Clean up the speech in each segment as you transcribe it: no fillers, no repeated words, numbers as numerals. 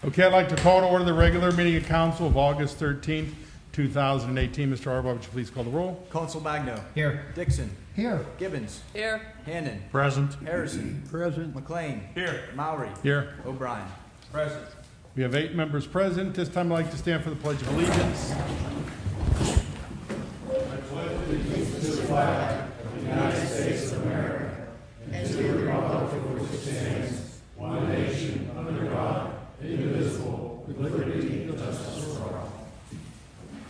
Okay, I'd like to call to order the regular meeting of council of August 13th, 2018. Mr. Arbaugh, would you please call the roll? Consul Magno. Here. Dixon. Here. Gibbons. Here. Hannon. Present. Harrison. Present. McLean. Here. Mowry. Here. O'Brien. Present. We have 8 members present. This time I'd like to stand for the Pledge of Allegiance.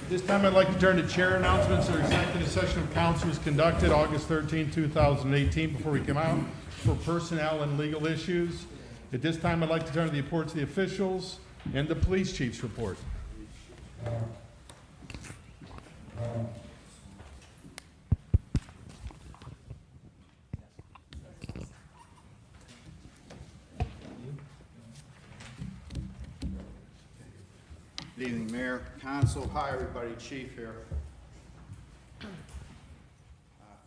This time I'd like to turn to chair announcements. Our executive session of council was conducted August 13, 2018, before we come out for personnel and legal issues. At this time, I'd like to turn to the reports of the officials and the police chief's report. Good evening, Mayor, Council. Hi, everybody. Chief here. A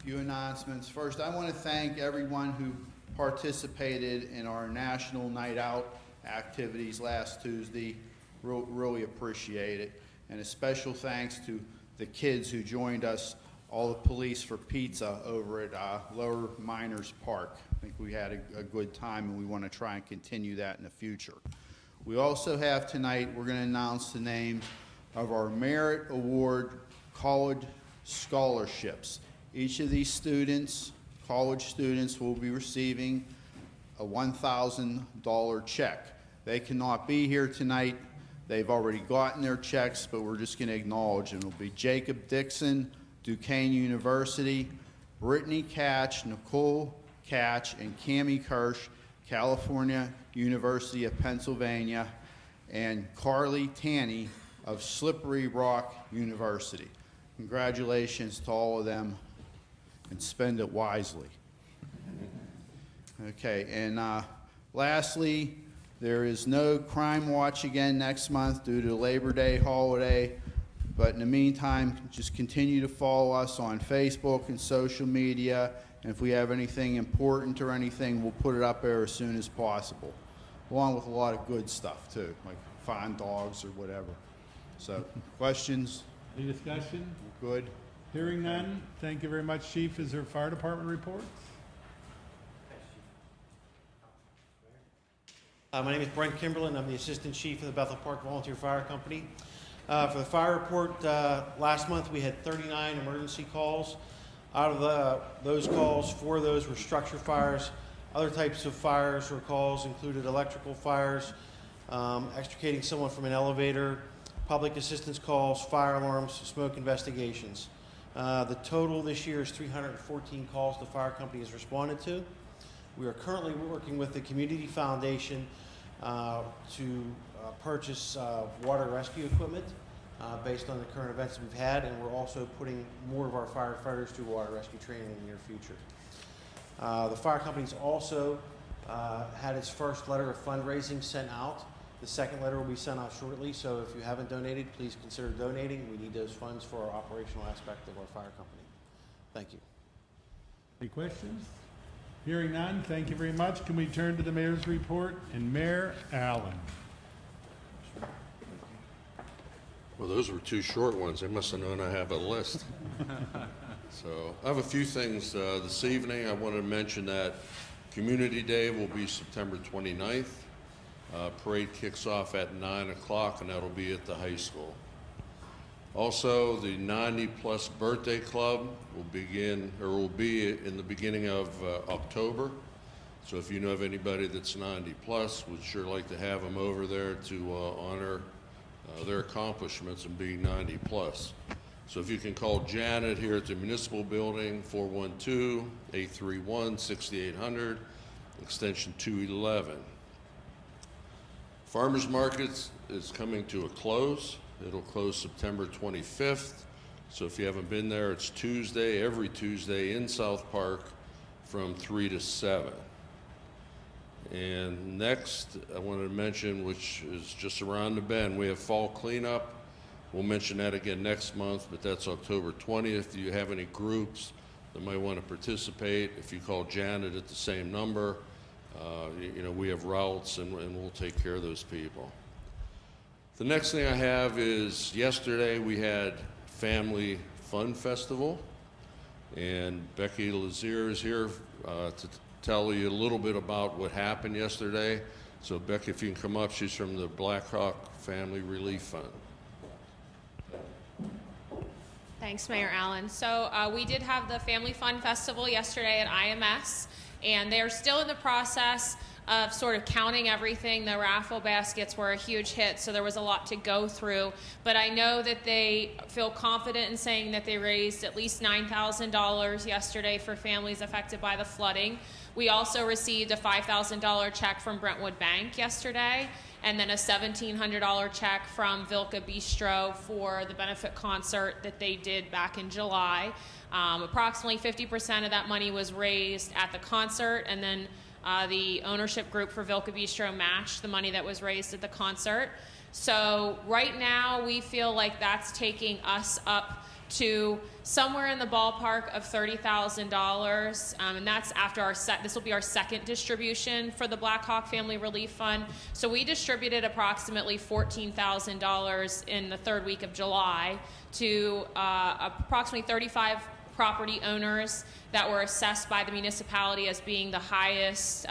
few announcements. First, I want to thank everyone who participated in our National Night Out activities last Tuesday. Really appreciate it. And a special thanks to the kids who joined us, all the police for pizza over at Lower Miners Park. I think we had a good time, and we want to try and continue that in the future. We also have tonight, we're going to announce the names of our Merit Award college scholarships. Each of these students, college students, will be receiving a $1,000 check. They cannot be here tonight. They've already gotten their checks, but we're just going to acknowledge them. It'll be Jacob Dixon, Duquesne University, Brittany Catch, Nicole Catch, and Cammie Kirsch, California University of Pennsylvania, and Carly Tanny of Slippery Rock University. Congratulations to all of them, and spend it wisely. Okay, and lastly, there is no Crime Watch again next month due to Labor Day holiday, but in the meantime, just continue to follow us on Facebook and social media, and if we have anything important or anything, we'll put it up there as soon as possible, along with a lot of good stuff too, like find dogs or whatever. So, questions? Any discussion? Good. Hearing none. Thank you very much, Chief. Is there fire department reports? My name is Brent Kimberlin. I'm the Assistant Chief of the Bethel Park Volunteer Fire Company. For the fire report, last month we had 39 emergency calls. Out of those calls, 4 of those were structure fires. Other types of fires or calls included electrical fires, extricating someone from an elevator, public assistance calls, fire alarms, smoke investigations. The total this year is 314 calls the fire company has responded to. We are currently working with the Community Foundation to purchase water rescue equipment based on the current events that we've had, and we're also putting more of our firefighters through water rescue training in the near future. The fire company's also had its first letter of fundraising sent out. The second letter will be sent out shortly, so if you haven't donated, please consider donating. We need those funds for our operational aspect of our fire company. Thank you. Any questions? Hearing none, thank you very much. Can we turn to the mayor's report? And Mayor Allen. Well, those were 2 short ones. They must have known I have a list. So I have a few things this evening. I wanted to mention that Community Day will be September 29th. Parade kicks off at 9 o'clock, and that'll be at the high school. Also, the 90-plus birthday club will be in the beginning of October. So if you know of anybody that's 90-plus, we'd sure like to have them over there to honor their accomplishments in being 90-plus. So if you can call Janet here at the Municipal Building, 412-831-6800, extension 211. Farmers Market is coming to a close. It'll close September 25th. So if you haven't been there, it's Tuesday, every Tuesday in South Park from 3 to 7. And next, I wanted to mention, which is just around the bend, we have fall cleanup. We'll mention that again next month, but that's October 20th. Do you have any groups that might want to participate? If you call Janet at the same number, you know, we have routes and we'll take care of those people. The next thing I have is yesterday we had Family Fun Festival, and Becky Lazier is here to tell you a little bit about what happened yesterday. So Becky, if you can come up, she's from the Blackhawk Family Relief Fund. Thanks, Mayor Allen. So we did have the Family Fun Festival yesterday at IMS, and they're still in the process of sort of counting everything. The raffle baskets were a huge hit, so there was a lot to go through. But I know that they feel confident in saying that they raised at least $9,000 yesterday for families affected by the flooding. We also received a $5,000 check from Brentwood Bank yesterday, and then a $1,700 check from Vilka Bistro for the benefit concert that they did back in July. Approximately 50% of that money was raised at the concert, and then the ownership group for Vilka Bistro matched the money that was raised at the concert. So right now we feel like that's taking us up to somewhere in the ballpark of $30,000, and that's after this will be our second distribution for the Blackhawk Family Relief Fund. So we distributed approximately $14,000 in the third week of July to approximately 35 property owners that were assessed by the municipality as being the highest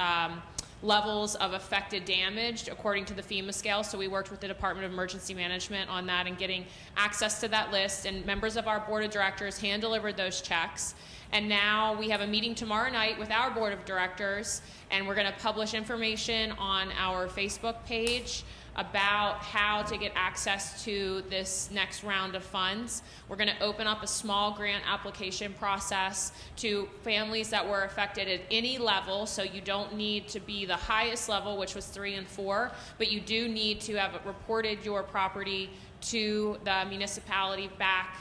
levels of affected damage according to the FEMA scale. So we worked with the Department of Emergency Management on that and getting access to that list, and members of our board of directors hand delivered those checks. And now we have a meeting tomorrow night with our board of directors, and we're going to publish information on our Facebook page about how to get access to this next round of funds. We're going to open up a small grant application process to families that were affected at any level, so you don't need to be the highest level, which was 3 and 4, but you do need to have reported your property to the municipality back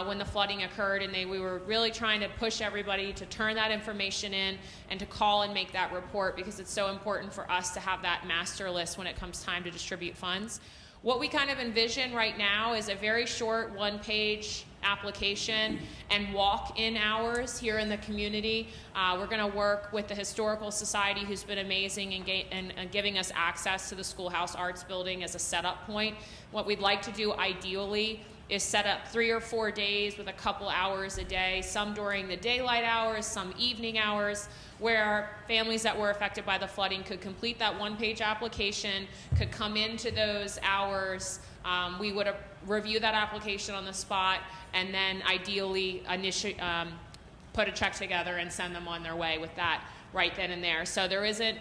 when the flooding occurred, and we were really trying to push everybody to turn that information in and to call and make that report, because it's so important for us to have that master list when it comes time to distribute funds. What we kind of envision right now is a very short one-page application and walk-in hours here in the community. We're going to work with the Historical Society, who's been amazing in giving us access to the Schoolhouse Arts Building as a setup point. What we'd like to do ideally is set up 3 or 4 days with a couple hours a day, some during the daylight hours, some evening hours, where families that were affected by the flooding could complete that one-page application, could come into those hours. We would review that application on the spot, and then ideally put a check together and send them on their way with that right then and there. So there isn't,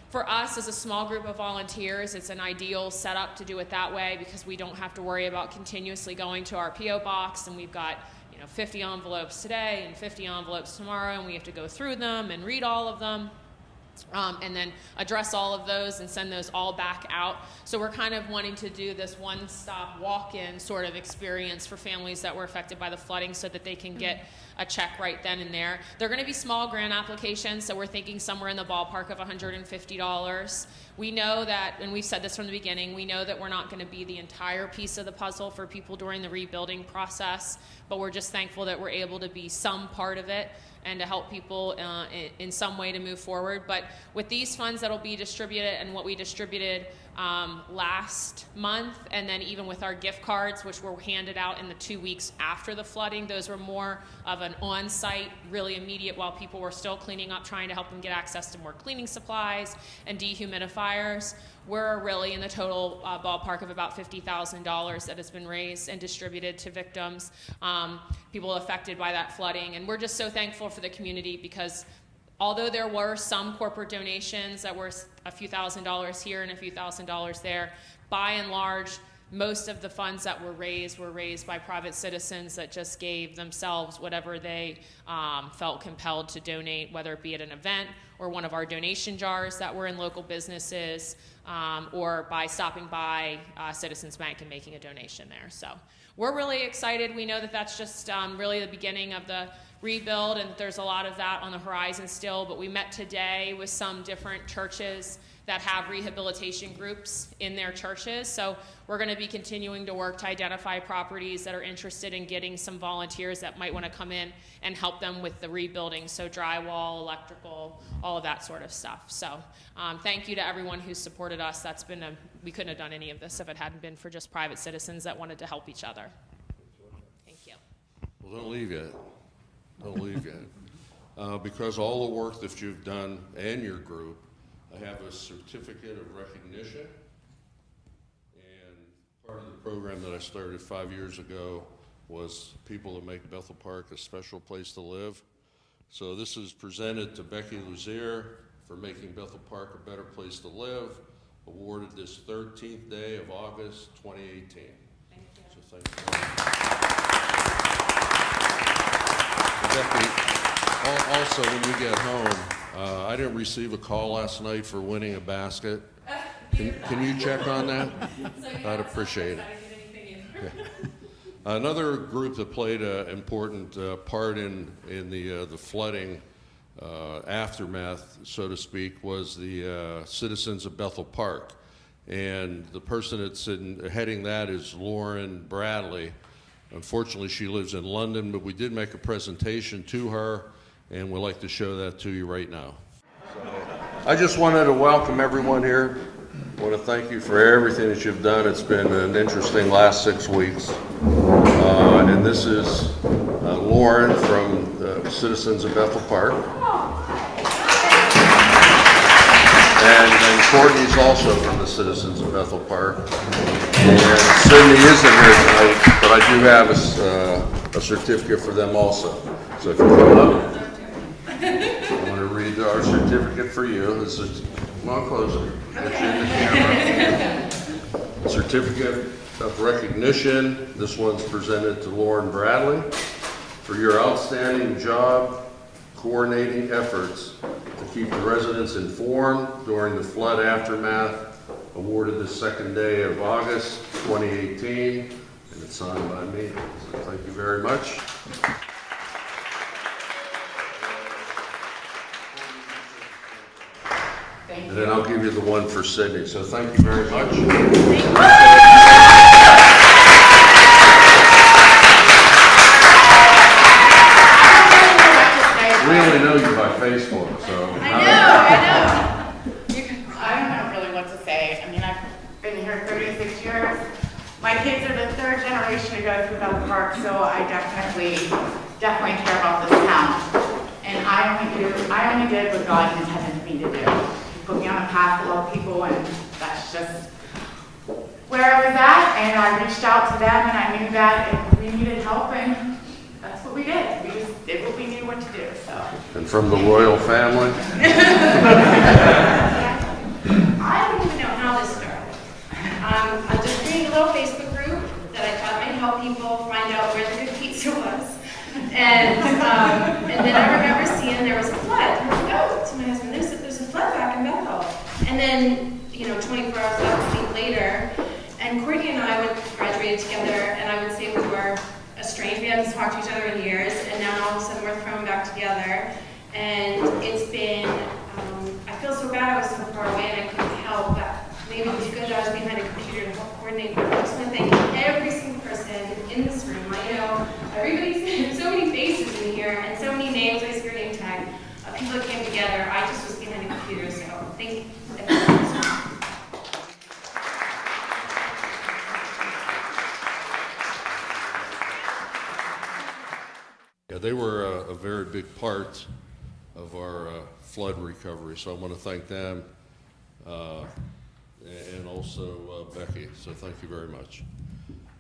for us as a small group of volunteers, it's an ideal setup to do it that way, because we don't have to worry about continuously going to our P.O. box, and we've got 50 envelopes today and 50 envelopes tomorrow, and we have to go through them and read all of them. And then address all of those and send those all back out. So we're kind of wanting to do this one-stop walk-in sort of experience for families that were affected by the flooding, so that they can get a check right then and there. They're going to be small grant applications, so we're thinking somewhere in the ballpark of $150. We know that, and we've said this from the beginning, we know that we're not going to be the entire piece of the puzzle for people during the rebuilding process, but we're just thankful that we're able to be some part of it and to help people in some way to move forward. But with these funds that'll be distributed, and what we distributed last month, and then even with our gift cards, which were handed out in the 2 weeks after the flooding, those were more of an on-site, really immediate, while people were still cleaning up, trying to help them get access to more cleaning supplies and dehumidifiers. We're really in the total ballpark of about $50,000 that has been raised and distributed to victims, people affected by that flooding. And we're just so thankful for the community, because although there were some corporate donations that were a few $1,000s here and a few $1,000s there, by and large, most of the funds that were raised by private citizens that just gave themselves whatever they felt compelled to donate, whether it be at an event or one of our donation jars that were in local businesses, or by stopping by Citizens Bank and making a donation there. So we're really excited. We know that that's just really the beginning of the rebuild, and there's a lot of that on the horizon still, but we met today with some different churches that have rehabilitation groups in their churches. So we're going to be continuing to work to identify properties that are interested in getting some volunteers that might want to come in and help them with the rebuilding, so drywall, electrical, all of that sort of stuff. So thank you to everyone who supported us. We couldn't have done any of this if it hadn't been for just private citizens that wanted to help each other. Thank you. Well, don't leave yet. Don't leave yet. Because all the work that you've done and your group, I have a certificate of recognition. And part of the program that I started 5 years ago was people that make Bethel Park a special place to live. So this is presented to Becky Luzier for making Bethel Park a better place to live, awarded this 13th day of August 2018. Thank you. So thank you. Becky, also, when you get home, I didn't receive a call last night for winning a basket. Can you check on that? I'd appreciate it. Yeah. Another group that played an important part in the flooding aftermath, so to speak, was the citizens of Bethel Park. And the person that's heading that is Lauren Bradley. Unfortunately, she lives in London, but we did make a presentation to her, and we'd like to show that to you right now. I just wanted to welcome everyone here. I want to thank you for everything that you've done. It's been an interesting last 6 weeks. And this is Lauren from the Citizens of Bethel Park. And Courtney's also from the Citizens of Bethel Park. And Cindy isn't here tonight, but I do have a certificate for them also. So if you come up, I want to read our certificate for you. This is, come on closer, get you in the camera. Certificate of recognition. This one's presented to Lauren Bradley for your outstanding job coordinating efforts to keep the residents informed during the flood aftermath, awarded the 2nd day of August 2018, and it's signed by me. So thank you very much. And then I'll give you the one for Sydney. So thank you very much. We only know you by Facebook, so. I know. I don't know really what to say. I mean, I've been here 36 years. My kids are the 3rd generation to go through Bethel Park, so I definitely care about this town. And I only did what God intended me to do. He put me on a path to love people, and that's just where I was at. And I reached out to them, and I knew that we needed help, and that's what we did. We just did what we knew what to do. So. And from the royal family. I don't even know how this started. I just created a little Facebook group that I thought might help people find out where the good pizza was. And then I remember seeing there was a flood. And I was like, oh, to my husband, there's a flood back in Bethel. And then, 24 hours left, a week later, and Courtney and I graduated together, and I would say we were estranged. We hadn't talked to each other in years, and now all of a sudden we're thrown back together. And it's been, I feel so bad I was so far away and I couldn't help, but maybe it was good that I was behind a computer to help coordinate. I just want to thank every single person in this room. Everybody's, so many faces in here, and so many names, I see your name tag, of people that came together. I just was behind a computer, so thank you. Yeah, they were a very big part of our flood recovery, so I want to thank them and also Becky, so thank you very much.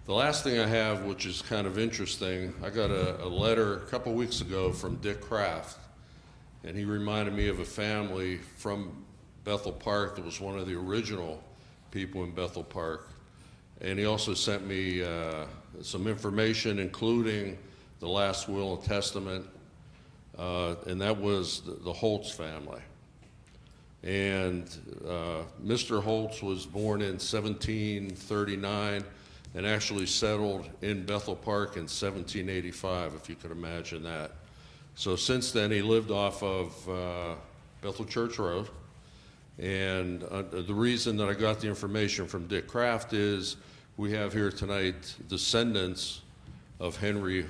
The last thing I have, which is kind of interesting, I got a letter a couple weeks ago from Dick Kraft, and he reminded me of a family from Bethel Park that was one of the original people in Bethel Park. And he also sent me some information, including the last will and testament, and that was the Holtz family. And Mr. Holtz was born in 1739 and actually settled in Bethel Park in 1785, if you could imagine that. So since then, he lived off of Bethel Church Road, And the reason that I got the information from Dick Kraft is we have here tonight descendants of Henry,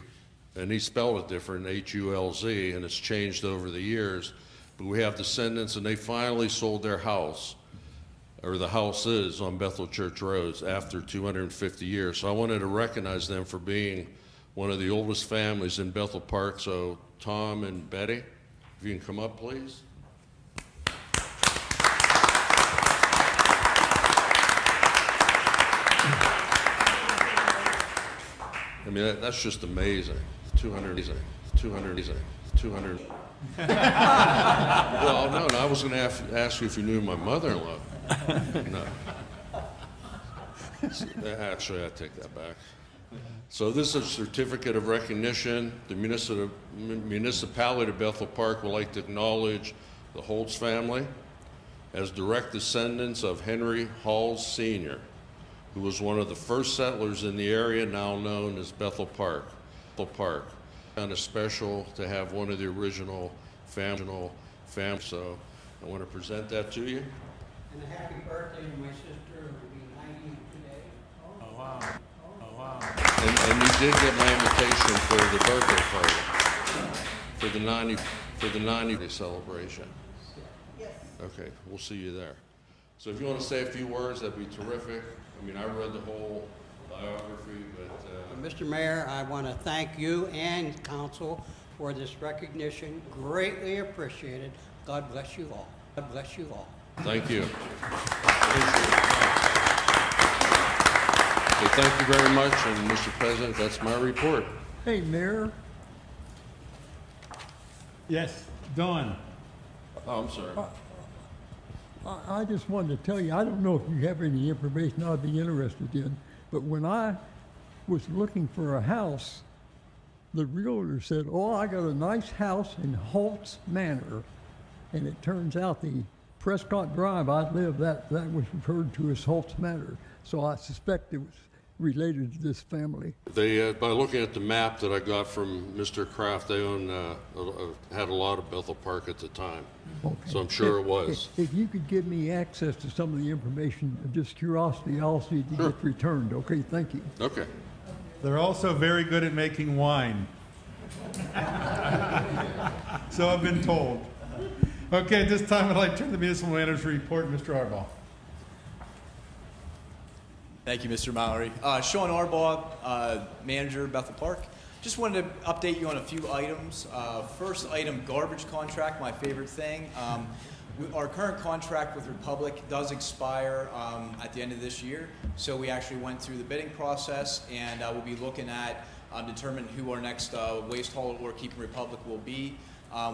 and he spelled it different, H-U-L-Z, and it's changed over the years. But we have descendants, and they finally sold their house, or the house is on Bethel Church Road after 250 years. So I wanted to recognize them for being one of the oldest families in Bethel Park. So Tom and Betty, if you can come up, please. I mean, that's just amazing. 200. Well, no, I was going to ask you if you knew my mother-in-law. No. Actually, I take that back. So this is a certificate of recognition. The municipality of Bethel Park would like to acknowledge the Holtz family as direct descendants of Henry Halls Sr., who was one of the first settlers in the area now known as Bethel Park. Kind of special to have one of the original family. So I want to present that to you. And a happy birthday to my sister, who will be 90 today. Oh, wow. Oh, wow. And you did get my invitation for the birthday party, for the 90 celebration. Yes. Okay, we'll see you there. So if you want to say a few words, that'd be terrific. I mean, I read the whole biography, but... Mr. Mayor, I want to thank you and council for this recognition. Greatly appreciated. God bless you all. God bless you all. Thank you. Appreciate it. Okay, thank you very much, and Mr. President, that's my report. Hey, Mayor. Yes, Dawn. Oh, I'm sorry. I just wanted to tell you, I don't know if you have any information I'd be interested in, but when I was looking for a house, the realtor said, oh, I got a nice house in Holtz Manor. And it turns out the Prescott Drive I live, that was referred to as Holtz Manor. So I suspect it was related to this family. They, by looking at the map that I got from Mr. Kraft, they had a lot of Bethel Park at the time. Okay. So I'm sure it was. If you could give me access to some of the information, just curiosity, I'll see if it gets returned. Okay, thank you. Okay. They're also very good at making wine. So I've been told. Okay, at this time, I'd like to turn the municipal manager's report. Mr. Arbaugh. Thank you, Mr. Mallory. Sean Arbaugh, manager, Bethel Park. Just wanted to update you on a few items. First item, garbage contract, my favorite thing. Our current contract with Republic does expire at the end of this year, so we actually went through the bidding process, and we'll be looking at determining who our next waste hauler or Keeping Republic will be.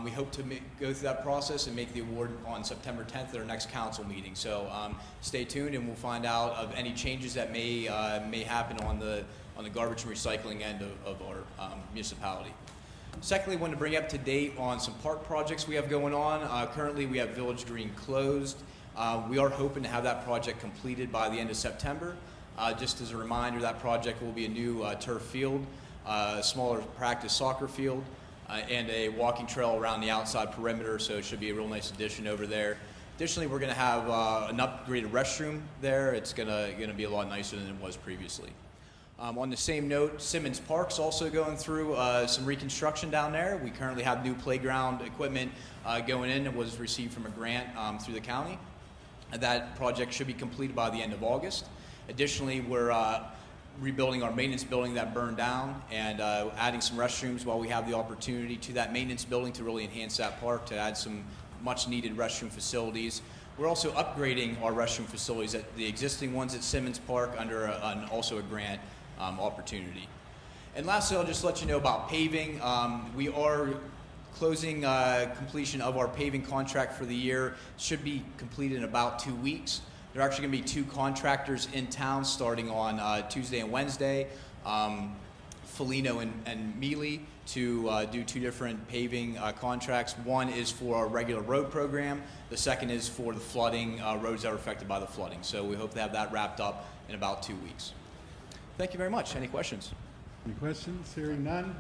We hope to go through that process and make the award on September 10th at our next council meeting. So stay tuned, and we'll find out of any changes that may happen on the garbage and recycling end of our municipality. Secondly, I want to bring you up to date on some park projects we have going on. Currently, we have Village Green closed. We are hoping to have that project completed by the end of September. Just as a reminder, that project will be a new turf field, a smaller practice soccer field, and a walking trail around the outside perimeter, so it should be a real nice addition over there. Additionally, we're going to have an upgraded restroom there. It's going to be a lot nicer than it was previously. On the same note, Simmons Park's also going through some reconstruction down there. We currently have new playground equipment going in that was received from a grant through the county. And that project should be completed by the end of August. Additionally, we're rebuilding our maintenance building that burned down and adding some restrooms while we have the opportunity to that maintenance building to really enhance that park, to add some much needed restroom facilities. We're also upgrading our restroom facilities at the existing ones at Simmons Park under also a grant opportunity. And lastly, I'll just let you know about paving. We are closing completion of our paving contract for the year. Should be completed in about 2 weeks. There are actually going to be 2 contractors in town starting on Tuesday and Wednesday, Felino and Mealy, to do 2 different paving contracts. One is for our regular road program. The second is for the flooding, roads that are affected by the flooding. So we hope to have that wrapped up in about 2 weeks. Thank you very much. Any questions? Any questions? Hearing none.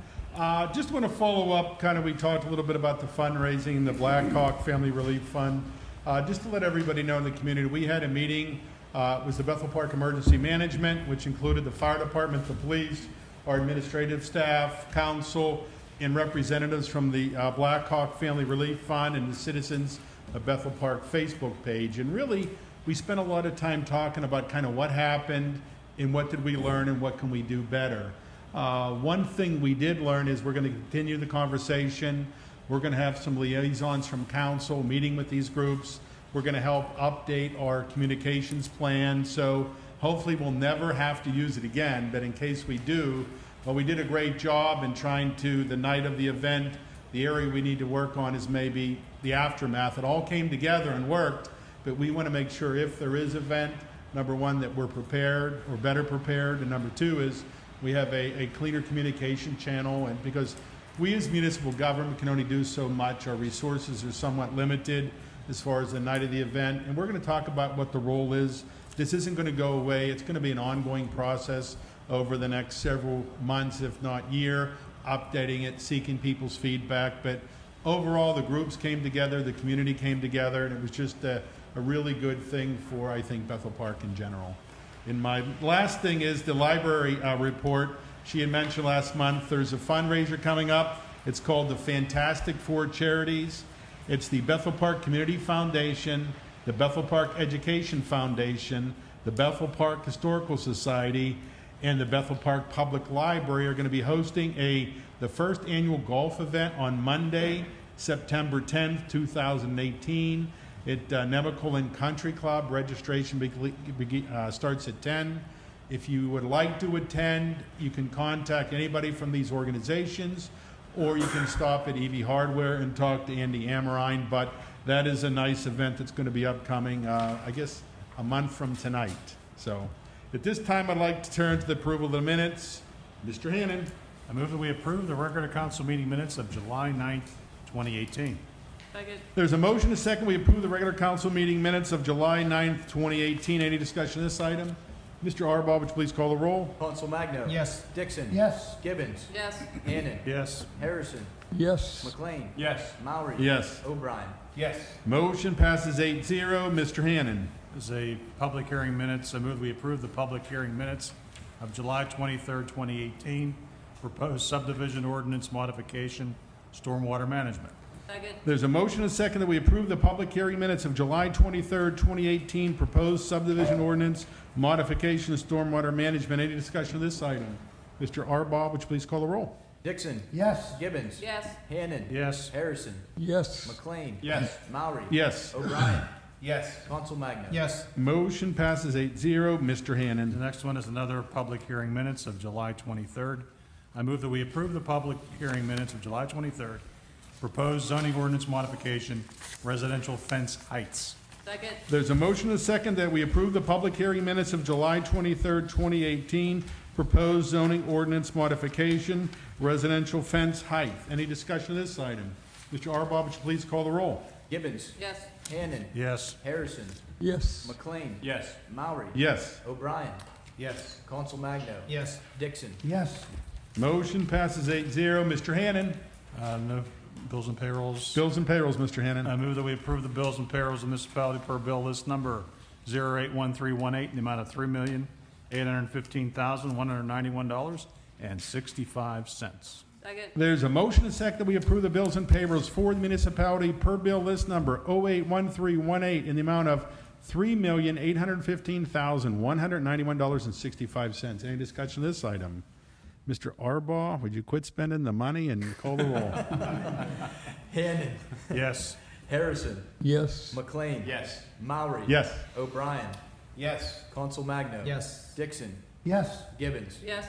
Just want to follow up, we talked a little bit about the fundraising, the Black Hawk Family Relief Fund. Just to let everybody know in the community, we had a meeting, it was the Bethel Park Emergency Management, which included the fire department, the police, our administrative staff, council, and representatives from the Black Hawk Family Relief Fund and the Citizens of Bethel Park Facebook page. And really, we spent a lot of time talking about kind of what happened and what did we learn and what can we do better. One thing we did learn is we're going to continue the conversation. We're going to have some liaisons from council meeting with these groups. We're going to help update our communications plan. So hopefully we'll never have to use it again, but in case we do, well, we did a great job in trying to, the night of the event, the area we need to work on is maybe the aftermath. It all came together and worked, but we want to make sure if there is an event, number one, that we're prepared or better prepared, and number two is we have a cleaner communication channel, and because we as municipal government can only do so much. Our resources are somewhat limited as far as the night of the event, and we're going to talk about what the role is. This isn't going to go away. It's going to be an ongoing process over the next several months, if not year, updating it, seeking people's feedback. But overall, the groups came together, the community came together, and it was just a really good thing for, I think, Bethel Park in general. And my last thing is the library report. She had mentioned last month there's a fundraiser coming up. It's called the Fantastic Four Charities. It's the Bethel Park Community Foundation, the Bethel Park Education Foundation, the Bethel Park Historical Society, and the Bethel Park Public Library are going to be hosting the first annual golf event on Monday, September 10th, 2018 at Nemacolin Country Club. Registration starts at 10. If you would like to attend, you can contact anybody from these organizations, or you can stop at EV Hardware and talk to Andy Amorine. But that is a nice event that's going to be upcoming, I guess, a month from tonight. So at this time, I'd like to turn to the approval of the minutes. Mr. Hannan. I move that we approve the regular council meeting minutes of July 9th, 2018. Second. There's a motion, a second. We approve the regular council meeting minutes of July 9th, 2018. Any discussion on this item? Mr. Arbaugh, would you please call the roll? Council Magno. Yes. Dixon. Yes. Gibbons. Yes. Hannan. Yes. Harrison. Yes. McLean. Yes. Maury. Yes. O'Brien. Yes. Motion passes 8-0. Mr. Hannan. This is a public hearing minutes. I move we approve the public hearing minutes of July 23rd, 2018, proposed subdivision ordinance modification, stormwater management. Second. There's a motion, a second, that we approve the public hearing minutes of July 23rd, 2018, proposed subdivision ordinance modification of stormwater management. Any discussion of this item? Mr. Arbaugh, would you please call the roll? Dixon. Yes. Gibbons. Yes. Hannan. Yes. Harrison. Yes. McLean. Yes. Maury. Yes. O'Brien. Yes. Council Magno. Yes. Motion passes 8-0. Mr. The Hannan. next one is another public hearing minutes of July 23rd. I move that we approve the public hearing minutes of July 23rd, proposed zoning ordinance modification, residential fence heights. Second. There's a motion, a second, that we approve the public hearing minutes of July 23rd, 2018, proposed zoning ordinance modification, residential fence height. Any discussion of this item? Mr. Arbaugh, would you please call the roll? Gibbons. Yes. Hannan. Yes. Harrison. Yes. McLean. Yes. Maury. Yes. O'Brien. Yes. Council Magno. Yes. Dixon. Yes. Motion passes 8-0. Mr. Hannan. No bills and payrolls. Bills and payrolls, Mr. Hannan. I move that we approve the bills and payrolls of municipality per bill list number 081318 in the amount of $3,815,191.65. Second. There's a motion, a second, that we approve the bills and payrolls for the municipality per bill list number 081318 in the amount of $3,815,191.65. Any discussion of this item? Mr. Arbaugh, would you quit spending the money and call the roll? Hannan. Yes. Harrison. Yes. McLean. Yes. Maury. Yes. O'Brien. Yes. Council Magno. Yes. Dixon. Yes. Gibbons. Yes.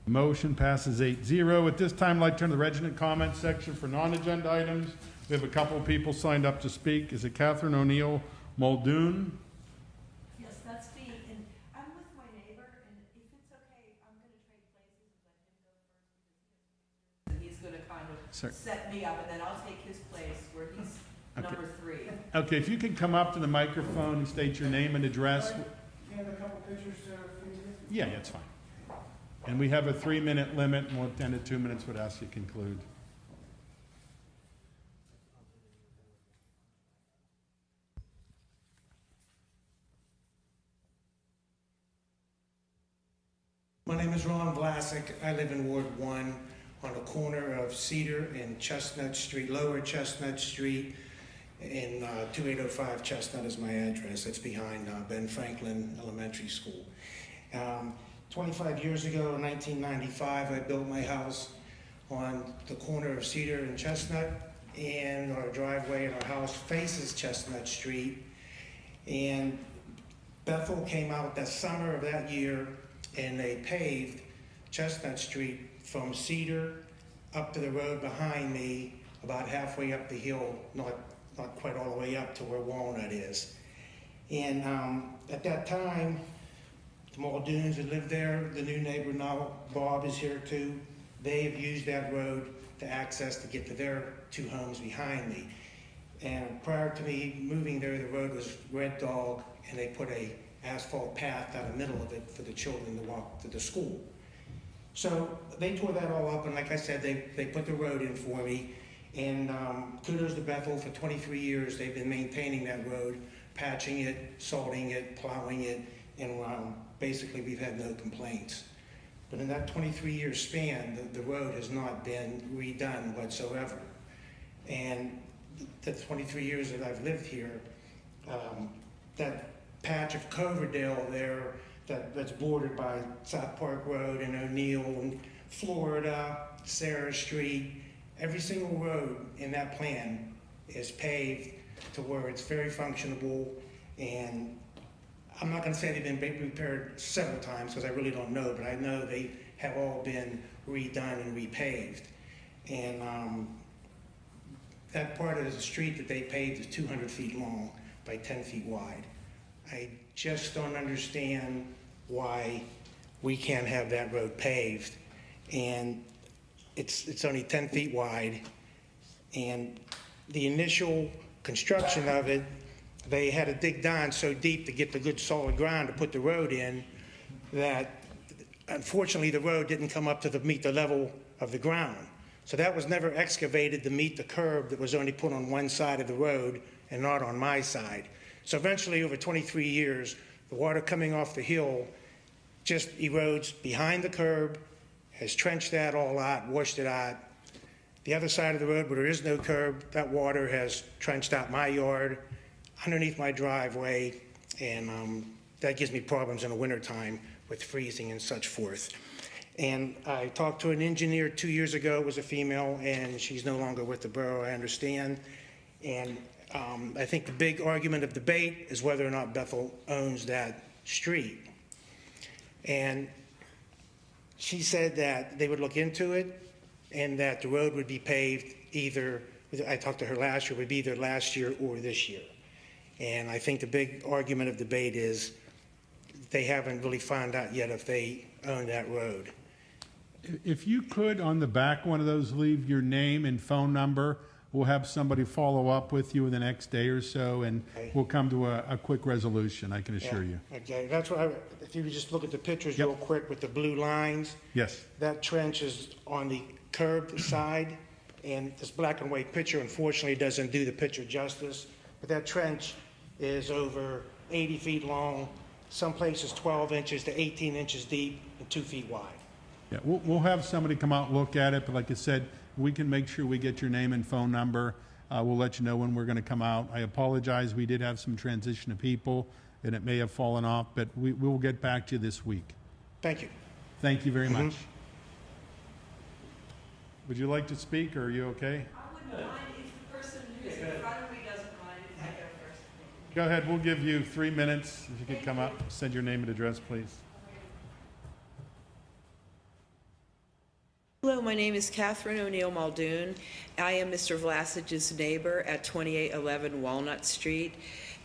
Motion passes 8-0. At this time, I'd like to turn to the resident comment section for non-agenda items. We have a couple of people signed up to speak. Is it Catherine O'Neill Muldoon? Yes, that's me, and I'm with my neighbor, and if it's okay, I'm gonna trade places and let him go first, because he's gonna kind of Sir. set me up, and then I'll take his place where he's Okay. number 3. Okay, if you could come up to the microphone and state your name and address. You have a couple pictures to Yeah, that's fine. And we have a 3-minute limit, and we'll attend at 2 minutes, would ask you to conclude. My name is Ron Vlasic. I live in Ward 1 on the corner of Cedar and Chestnut Street, Lower Chestnut Street, and 2805 Chestnut is my address. It's behind Ben Franklin Elementary School. 25 years ago, in 1995, I built my house on the corner of Cedar and Chestnut, and our driveway and our house faces Chestnut Street. And Bethel came out that summer of that year, and they paved Chestnut Street from Cedar up to the road behind me, about halfway up the hill, not quite all the way up to where Walnut is. And at that time, the Muldoons that lived there, the new neighbor now, Bob, is here too. They have used that road to access to get to their two homes behind me. And prior to me moving there, the road was Red Dog, and they put a asphalt path down the middle of it for the children to walk to the school. So they tore that all up, and like I said, they put the road in for me. And kudos to Bethel. For 23 years, they've been maintaining that road, patching it, salting it, plowing it, and basically we've had no complaints. But in that 23-year span, the road has not been redone whatsoever. And the 23 years that I've lived here, that patch of Coverdale there that's bordered by South Park Road and O'Neill and Florida, Sarah Street, every single road in that plan is paved to where it's very functionable. And I'm not going to say they've been repaired several times because I really don't know, but I know they have all been redone and repaved. And that part of the street that they paved is 200 feet long by 10 feet wide. I just don't understand why we can't have that road paved. And it's only 10 feet wide. And the initial construction of it, they had to dig down so deep to get the good solid ground to put the road in that unfortunately the road didn't come up to meet the level of the ground. So that was never excavated to meet the curb that was only put on one side of the road and not on my side. So eventually, over 23 years, the water coming off the hill just erodes behind the curb, has trenched that all out, washed it out. The other side of the road where there is no curb, that water has trenched out my yard, underneath my driveway, and that gives me problems in the wintertime with freezing and such forth. And I talked to an engineer 2 years ago, it was a female, and she's no longer with the borough, I understand. And I think the big argument of debate is whether or not Bethel owns that street. And she said that they would look into it and that the road would be paved either, I talked to her last year, would be either last year or this year. And I think the big argument of debate is they haven't really found out yet if they own that road. If you could, on the back one of those, leave your name and phone number. We'll have somebody follow up with you in the next day or so, and we'll come to a quick resolution, I can assure you. Okay, that's why, if you could just look at the pictures real quick with the blue lines. Yes. That trench is on the curved side, and this black and white picture unfortunately doesn't do the picture justice, but that trench is over 80 feet long, some places 12 inches to 18 inches deep and 2 feet wide. Yeah, we'll have somebody come out and look at it, but like I said, we can make sure we get your name and phone number. We'll let you know when we're going to come out. I apologize, we did have some transition of people, and it may have fallen off, but we will get back to you this week. Thank you. Thank you very much. Would you like to speak, or are you okay? I wouldn't mind if the person who's in front of me doesn't mind if I go first. Go ahead, we'll give you 3 minutes. If you could come up, send your name and address, please. Hello, my name is Catherine O'Neill Muldoon. I am Mr. Vlasic's neighbor at 2811 Walnut Street.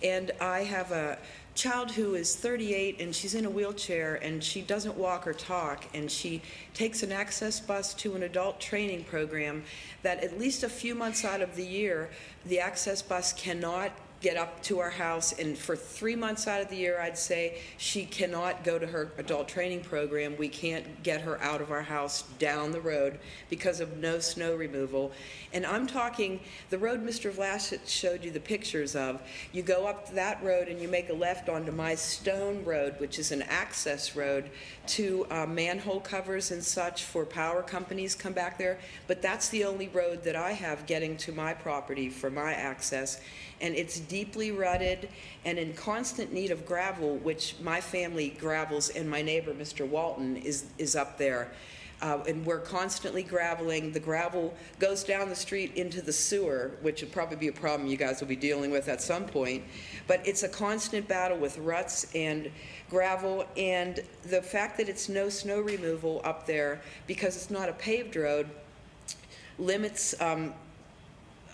And I have a child who is 38 and she's in a wheelchair and she doesn't walk or talk, and she takes an access bus to an adult training program that at least a few months out of the year, the access bus cannot get up to our house, and for 3 months out of the year, I'd say, she cannot go to her adult training program. We can't get her out of our house down the road because of no snow removal. And I'm talking the road Mr. Vlasic showed you the pictures of. You go up that road and you make a left onto my stone road, which is an access road to manhole covers and such for power companies come back there. But that's the only road that I have getting to my property for my access. And it's deeply rutted and in constant need of gravel, which my family gravels, and my neighbor, Mr. Walton, is up there. And we're constantly graveling. The gravel goes down the street into the sewer, which would probably be a problem you guys will be dealing with at some point. But it's a constant battle with ruts and gravel, and the fact that it's no snow removal up there because it's not a paved road limits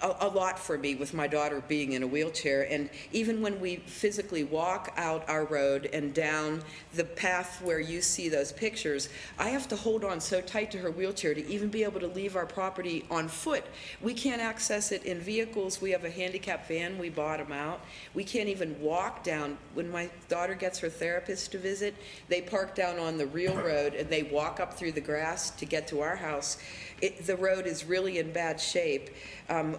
a lot for me, with my daughter being in a wheelchair. And even when we physically walk out our road and down the path where you see those pictures, I have to hold on so tight to her wheelchair to even be able to leave our property on foot. We can't access it in vehicles. We have a handicap van. We bought them out. We can't even walk down. When my daughter gets her therapist to visit, they park down on the real road and they walk up through the grass to get to our house. The road is really in bad shape,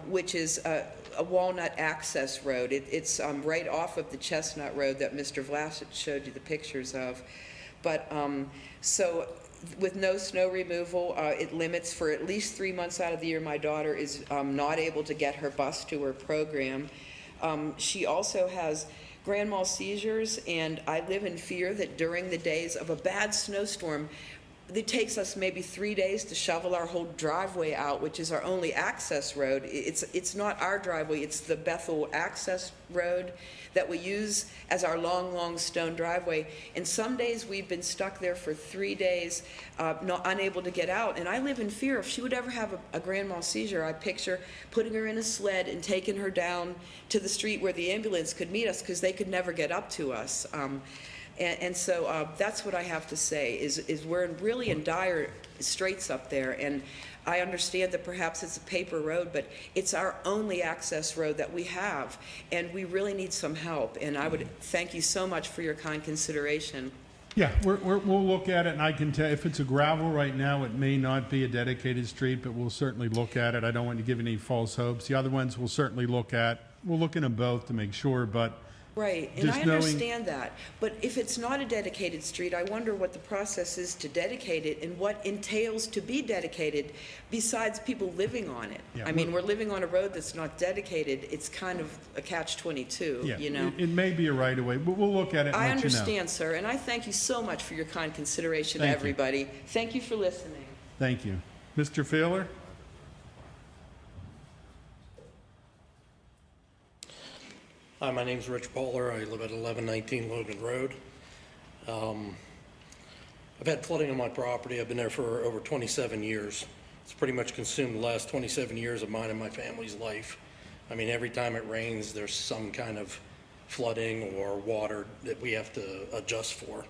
which is a Walnut access road. It's right off of the Chestnut Road that Mr. Vlasic showed you the pictures of. But so with no snow removal, it limits for at least 3 months out of the year. My daughter is not able to get her bus to her program. She also has grand mal seizures, and I live in fear that during the days of a bad snowstorm, it takes us maybe 3 days to shovel our whole driveway out, which is our only access road. It's not our driveway, it's the Bethel access road that we use as our long, long stone driveway. And some days we've been stuck there for 3 days, unable to get out. And I live in fear if she would ever have a grand mal seizure, I picture putting her in a sled and taking her down to the street where the ambulance could meet us, because they could never get up to us. And so that's what I have to say, is we're really in dire straits up there. And I understand that perhaps it's a paper road, but it's our only access road that we have, and we really need some help. And I would thank you so much for your kind consideration. Yeah, we'll look at it, and I can tell if it's a gravel right now, it may not be a dedicated street, but we'll certainly look at it. I don't want to give any false hopes. The other ones we'll certainly look at. We'll look into both to make sure, but right, and I understand that. But if it's not a dedicated street, I wonder what the process is to dedicate it and what entails to be dedicated besides people living on it. Yeah, I mean, we're living on a road that's not dedicated. It's kind of a catch-22, yeah, you know? It may be a right-of-way, but we'll look at it and I let you know. understand, sir, and I thank you so much for your kind consideration, Thank you. everybody. Thank you for listening. Thank you. Mr. Fielder? Hi, my name's Rich Bowler. I live at 1119 Logan Road. I've had flooding on my property. I've been there for over 27 years. It's pretty much consumed the last 27 years of mine and my family's life. I mean, every time it rains, there's some kind of flooding or water that we have to adjust for.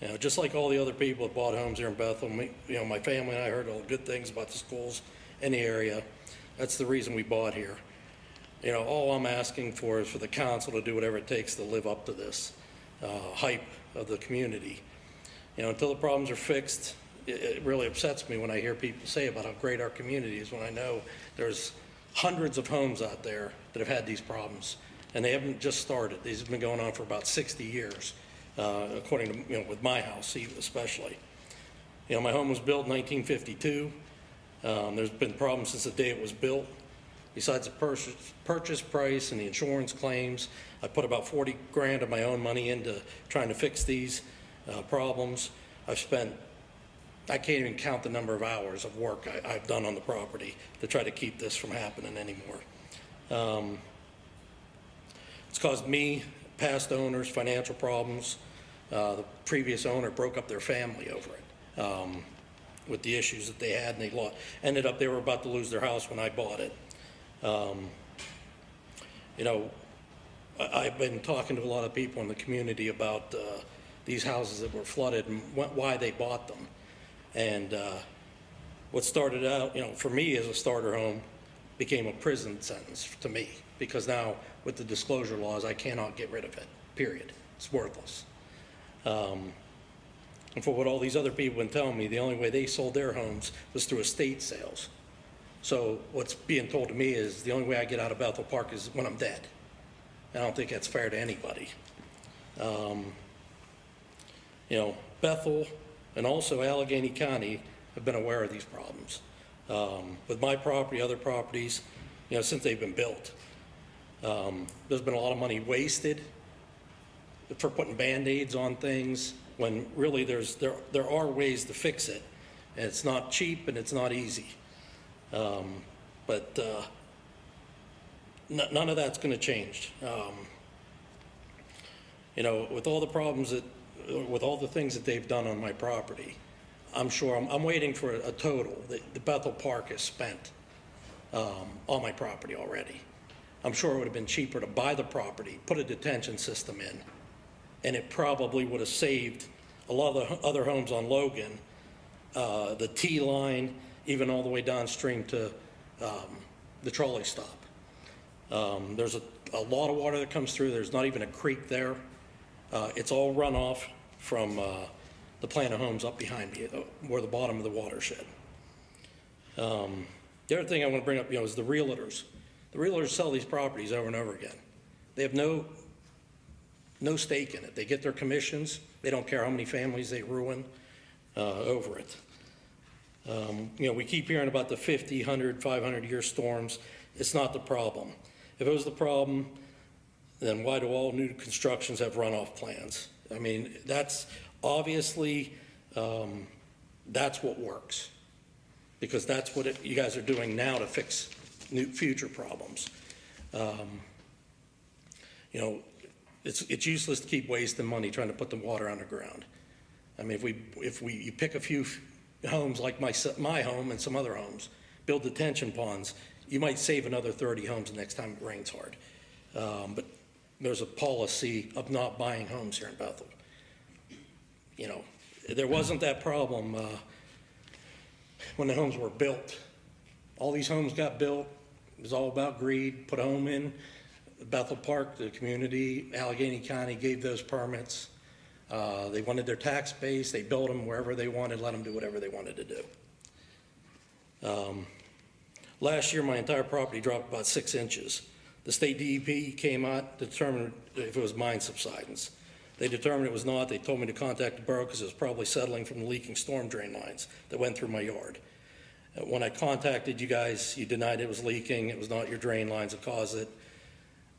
You know, just like all the other people that bought homes here in Bethel, my family and I heard all good things about the schools in the area. That's the reason we bought here. You know, all I'm asking for is for the council to do whatever it takes to live up to this hype of the community. You know, until the problems are fixed, it really upsets me when I hear people say about how great our community is, when I know there's hundreds of homes out there that have had these problems, and they haven't just started. These have been going on for about 60 years, according to, with my house especially. You know, my home was built in 1952. There's been problems since the day it was built. Besides the purchase price and the insurance claims, I put about 40 grand of my own money into trying to fix these problems. I've spent, I can't even count the number of hours of work I've done on the property to try to keep this from happening anymore. It's caused me, past owners, financial problems. The previous owner broke up their family over it with the issues that they had, and they were about to lose their house when I bought it. You know, I've been talking to a lot of people in the community about these houses that were flooded and why they bought them. And what started out, for me as a starter home became a prison sentence to me. because now with the disclosure laws, I cannot get rid of it, period. It's worthless. And for what all these other people have been telling me, the only way they sold their homes was through estate sales. So what's being told to me is the only way I get out of Bethel Park is when I'm dead. I don't think that's fair to anybody. You know, Bethel and also Allegheny County have been aware of these problems. With my property, other properties, you know, since they've been built. There's been a lot of money wasted for putting Band-Aids on things when really there are ways to fix it. And it's not cheap and it's not easy. But none of that's going to change. You know, with all the problems with all the things that they've done on my property, I'm sure I'm waiting for a total that the Bethel Park has spent on my property already. I'm sure it would have been cheaper to buy the property, put a detention system in, and it probably would have saved a lot of the other homes on Logan, the T-line, even all the way downstream to the trolley stop. There's a lot of water that comes through. There's not even a creek there. It's all runoff from the plant of homes up behind me, where the bottom of the watershed. The other thing I want to bring up, is the realtors. The realtors sell these properties over and over again. They have no stake in it. They get their commissions. They don't care how many families they ruin over it. We keep hearing about the 50, 100, 500-year storms. It's not the problem. If it was the problem, then why do all new constructions have runoff plans? I mean, that's obviously, that's what works, because that's what you guys are doing now to fix future problems. It's useless to keep wasting money trying to put the water underground. I mean, if you pick a few homes like my home and some other homes, build detention ponds, you might save another 30 homes the next time it rains hard. But there's a policy of not buying homes here in Bethel. There wasn't that problem when the homes were built. All these homes got built. It was all about greed. Put a home in. Bethel Park, the community, Allegheny County gave those permits. They wanted their tax base. They built them wherever they wanted, let them do whatever they wanted to do. Last year, my entire property dropped about 6 inches. The state DEP came out to determine if it was mine subsidence. They determined it was not. They told me to contact the borough because it was probably settling from the leaking storm drain lines that went through my yard. When I contacted you guys, you denied it was leaking. It was not your drain lines that caused it.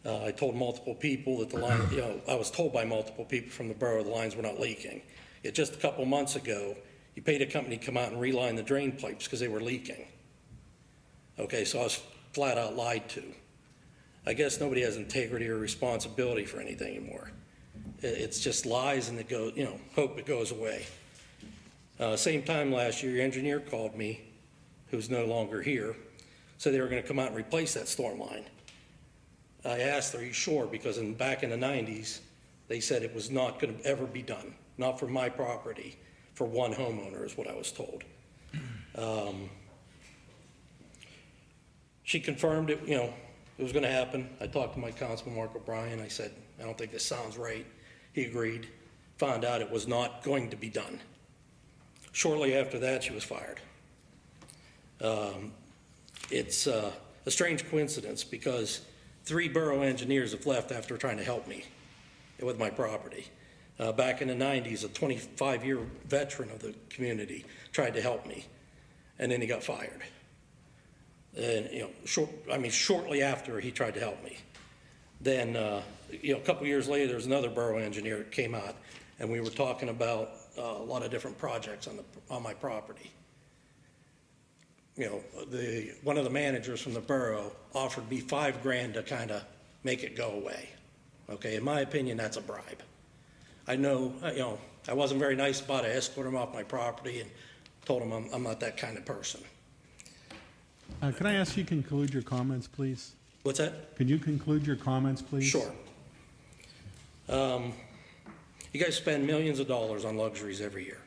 I told multiple people that the line, I was told by multiple people from the borough the lines were not leaking. Yet just a couple months ago, you paid a company to come out and reline the drain pipes because they were leaking. Okay, so I was flat out lied to. I guess nobody has integrity or responsibility for anything anymore. It's just lies, and it goes, hope it goes away. Same time last year, your engineer called me, who's no longer here, said they were going to come out and replace that storm line. I asked, are you sure? Because back in the 90s, they said it was not going to ever be done. Not for my property, for one homeowner is what I was told. She confirmed it, it was going to happen. I talked to my councilman, Mark O'Brien. I said, I don't think this sounds right. He agreed. Found out it was not going to be done. Shortly after that, she was fired. It's a strange coincidence because 3 borough engineers have left after trying to help me with my property. Back in the 90s, a 25-year veteran of the community tried to help me, and then he got fired. And shortly after he tried to help me. Then, a couple years later, there was another borough engineer that came out, and we were talking about a lot of different projects on my property. One of the managers from the borough offered me $5,000 to kind of make it go away. Okay, in my opinion, that's a bribe. I know, I wasn't very nice about it. I escorted him off my property and told him I'm not that kind of person. Can I ask you to conclude your comments, please? What's that? Can you conclude your comments, please? Sure. You guys spend millions of dollars on luxuries every year.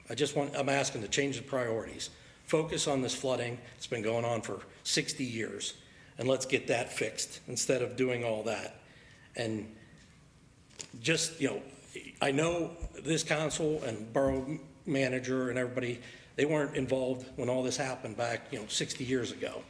I'm asking to change the priorities. Focus on this flooding. It's been going on for 60 years. and let's get that fixed instead of doing all that. And just, I know this council and borough manager and everybody, they weren't involved when all this happened back, 60 years ago.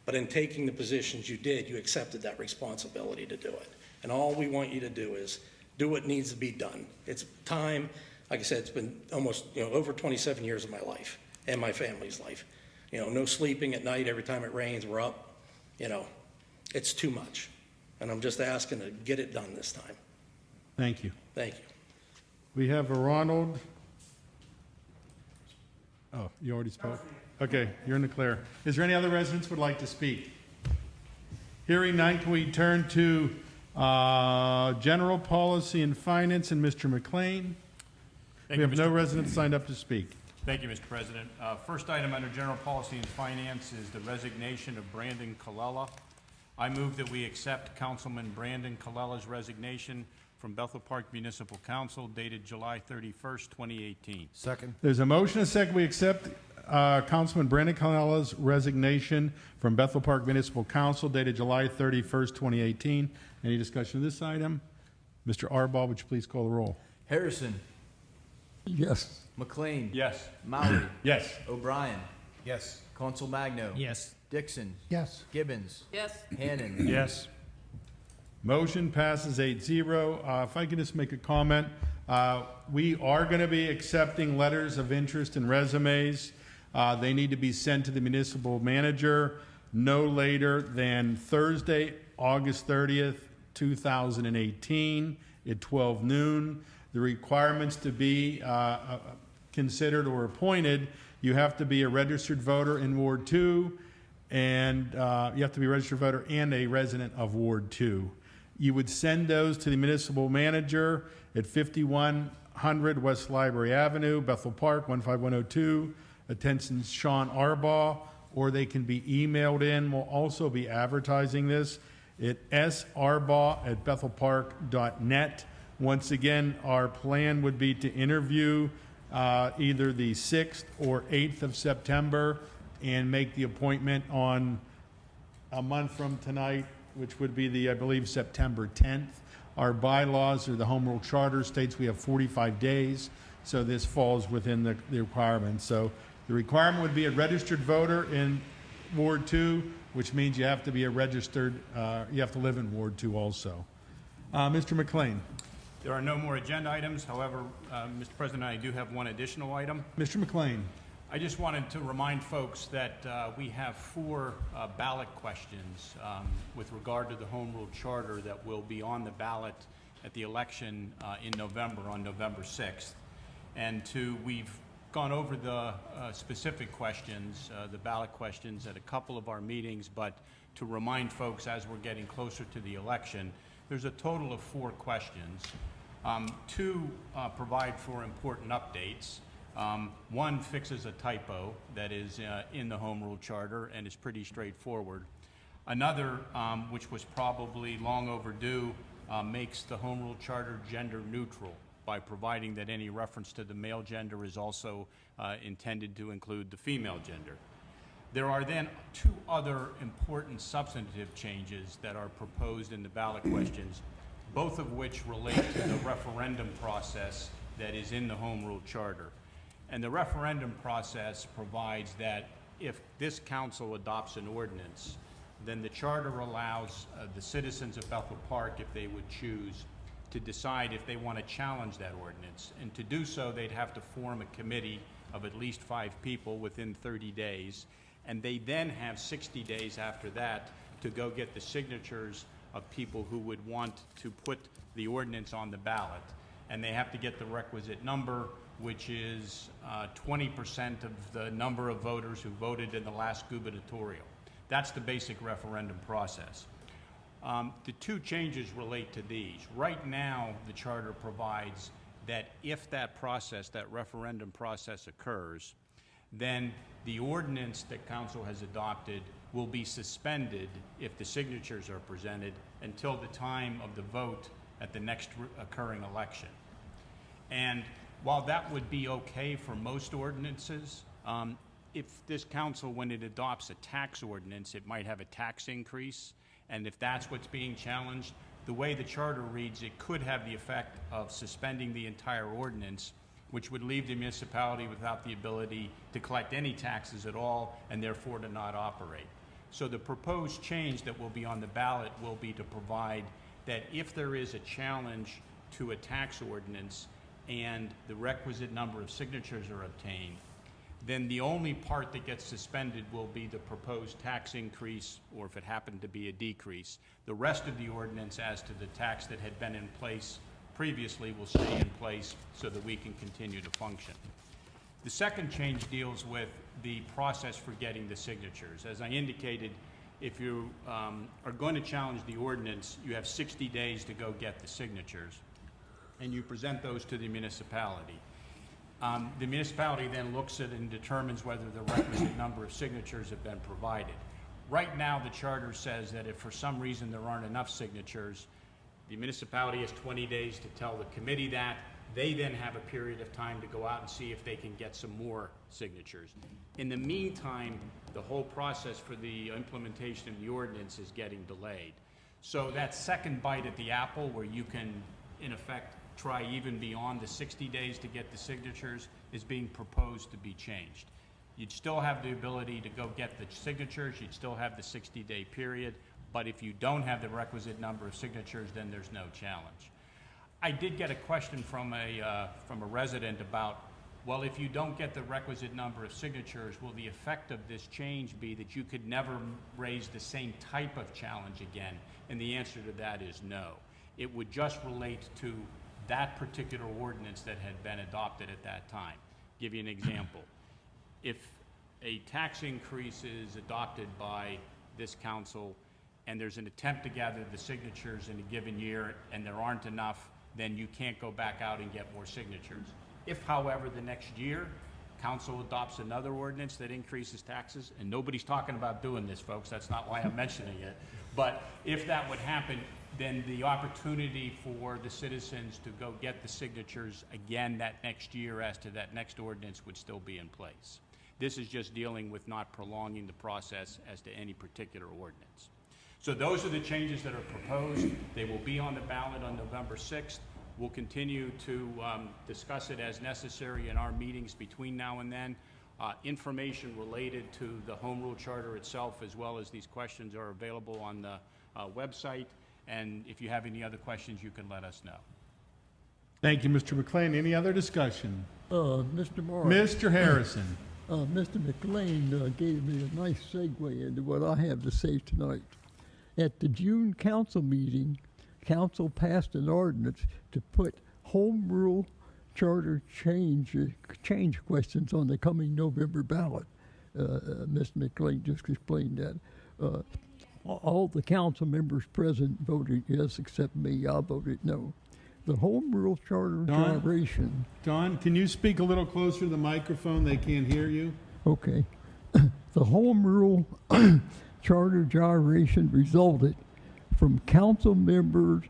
But in taking the positions you did, you accepted that responsibility to do it. And all we want you to do is do what needs to be done. It's time, like I said, it's been almost, over 27 years of my life and my family's life. No sleeping at night every time it rains, we're up. It's too much. And I'm just asking to get it done this time. Thank you. Thank you. We have a Ronald. Oh, you already spoke? Okay, you're in the clear. Is there any other residents who would like to speak? Hearing none, can we turn to General Policy and Finance and Mr. McLean? We have no residents signed up to speak. Thank you, Mr. President. First item under General Policy and Finance is the resignation of Brandon Colella. I move that we accept Councilman Brandon Colella's resignation from Bethel Park Municipal Council dated July 31st, 2018. Second. There's a motion and a second. We accept Councilman Brandon Colella's resignation from Bethel Park Municipal Council dated July 31st, 2018. Any discussion of this item? Mr. Arbaugh, would you please call the roll? Harrison. Yes. McLean. Yes. Maury. Yes. O'Brien. Yes. Consul Magno. Yes. Dixon. Yes. Gibbons. Yes. Hannon. Yes. Motion passes 8-0. If I could just make a comment, we are going to be accepting letters of interest and resumes. They need to be sent to the municipal manager no later than Thursday, August 30th, 2018 at 12 noon. The requirements to be considered or appointed, you have to be a registered voter in Ward 2, and you have to be a registered voter and a resident of Ward 2. You would send those to the municipal manager at 5100 West Library Avenue, Bethel Park, 15102. Attention Sean Arbaugh, or they can be emailed in. We'll also be advertising this at sarbaugh@bethelpark.net. Once again, our plan would be to interview either the 6th or 8th of September and make the appointment on a month from tonight, which would be the, I believe, September 10th. Our bylaws or the Home Rule Charter states we have 45 days, so this falls within the requirements. So the requirement would be a registered voter in Ward 2, which means you have to be a registered, you have to live in Ward 2 also. Mr. McLean. There are no more agenda items. However, Mr. President, I do have one additional item. Mr. McLean. I just wanted to remind folks that we have 4 ballot questions with regard to the Home Rule Charter that will be on the ballot at the election in November, on November 6th. And we've gone over the specific questions, the ballot questions at a couple of our meetings, but to remind folks as we're getting closer to the election, there's a total of 4 questions. 2 provide for important updates. 1 fixes a typo that is in the Home Rule Charter and is pretty straightforward. Another, which was probably long overdue, makes the Home Rule Charter gender neutral by providing that any reference to the male gender is also intended to include the female gender. There are then 2 other important substantive changes that are proposed in the ballot questions, both of which relate to the referendum process that is in the Home Rule Charter. And the referendum process provides that if this council adopts an ordinance, then the charter allows the citizens of Bethel Park, if they would choose, to decide if they want to challenge that ordinance. And to do so, they'd have to form a committee of at least 5 people within 30 days. And they then have 60 days after that to go get the signatures of people who would want to put the ordinance on the ballot. And they have to get the requisite number, which is 20% of the number of voters who voted in the last gubernatorial. That's the basic referendum process. The 2 changes relate to these. Right now, the charter provides that if that process, that referendum process occurs, then the ordinance that council has adopted will be suspended if the signatures are presented until the time of the vote at the next occurring election. And while that would be okay for most ordinances, if this council, when it adopts a tax ordinance, it might have a tax increase, and if that's what's being challenged, the way the charter reads, it could have the effect of suspending the entire ordinance, which would leave the municipality without the ability to collect any taxes at all, and therefore to not operate. So the proposed change that will be on the ballot will be to provide that if there is a challenge to a tax ordinance and the requisite number of signatures are obtained, then the only part that gets suspended will be the proposed tax increase, or if it happened to be a decrease. The rest of the ordinance as to the tax that had been in place previously will stay in place so that we can continue to function. The second change deals with the process for getting the signatures. As I indicated, if you are going to challenge the ordinance, you have 60 days to go get the signatures, and you present those to the municipality. The municipality then looks at it and determines whether the requisite number of signatures have been provided. Right now, the charter says that if for some reason there aren't enough signatures, the municipality has 20 days to tell the committee that. They then have a period of time to go out and see if they can get some more signatures. In the meantime, the whole process for the implementation of the ordinance is getting delayed. So that second bite at the apple, where you can, in effect, try even beyond the 60 days to get the signatures, is being proposed to be changed. You'd still have the ability to go get the signatures, you'd still have the 60-day period, but if you don't have the requisite number of signatures, then there's no challenge. I did get a question from a resident about, well, if you don't get the requisite number of signatures, will the effect of this change be that you could never raise the same type of challenge again? And the answer to that is no. It would just relate to that particular ordinance that had been adopted at that time. Give you an example. If a tax increase is adopted by this council and there's an attempt to gather the signatures in a given year and there aren't enough, then you can't go back out and get more signatures. If, however, the next year council adopts another ordinance that increases taxes, and nobody's talking about doing this, folks, that's not why I'm mentioning it, but if that would happen, then the opportunity for the citizens to go get the signatures again that next year as to that next ordinance would still be in place. This is just dealing with not prolonging the process as to any particular ordinance. So those are the changes that are proposed. They will be on the ballot on November 6th. We'll continue to discuss it as necessary in our meetings between now and then. Information related to the Home Rule Charter itself, as well as these questions, are available on the website. And if you have any other questions, you can let us know. Thank you, Mr. McLean. Any other discussion? Mr. Morris. Mr. Harrison. Mr. McLean gave me a nice segue into what I have to say tonight. At the June council meeting, council passed an ordinance to put home rule charter change questions on the coming November ballot. Mr. McLean just explained that. All the council members present voted yes, except me. I voted no. The home rule charter gyration. Don, can you speak a little closer to the microphone? They can't hear you. Okay. The home rule charter gyration resulted from council members'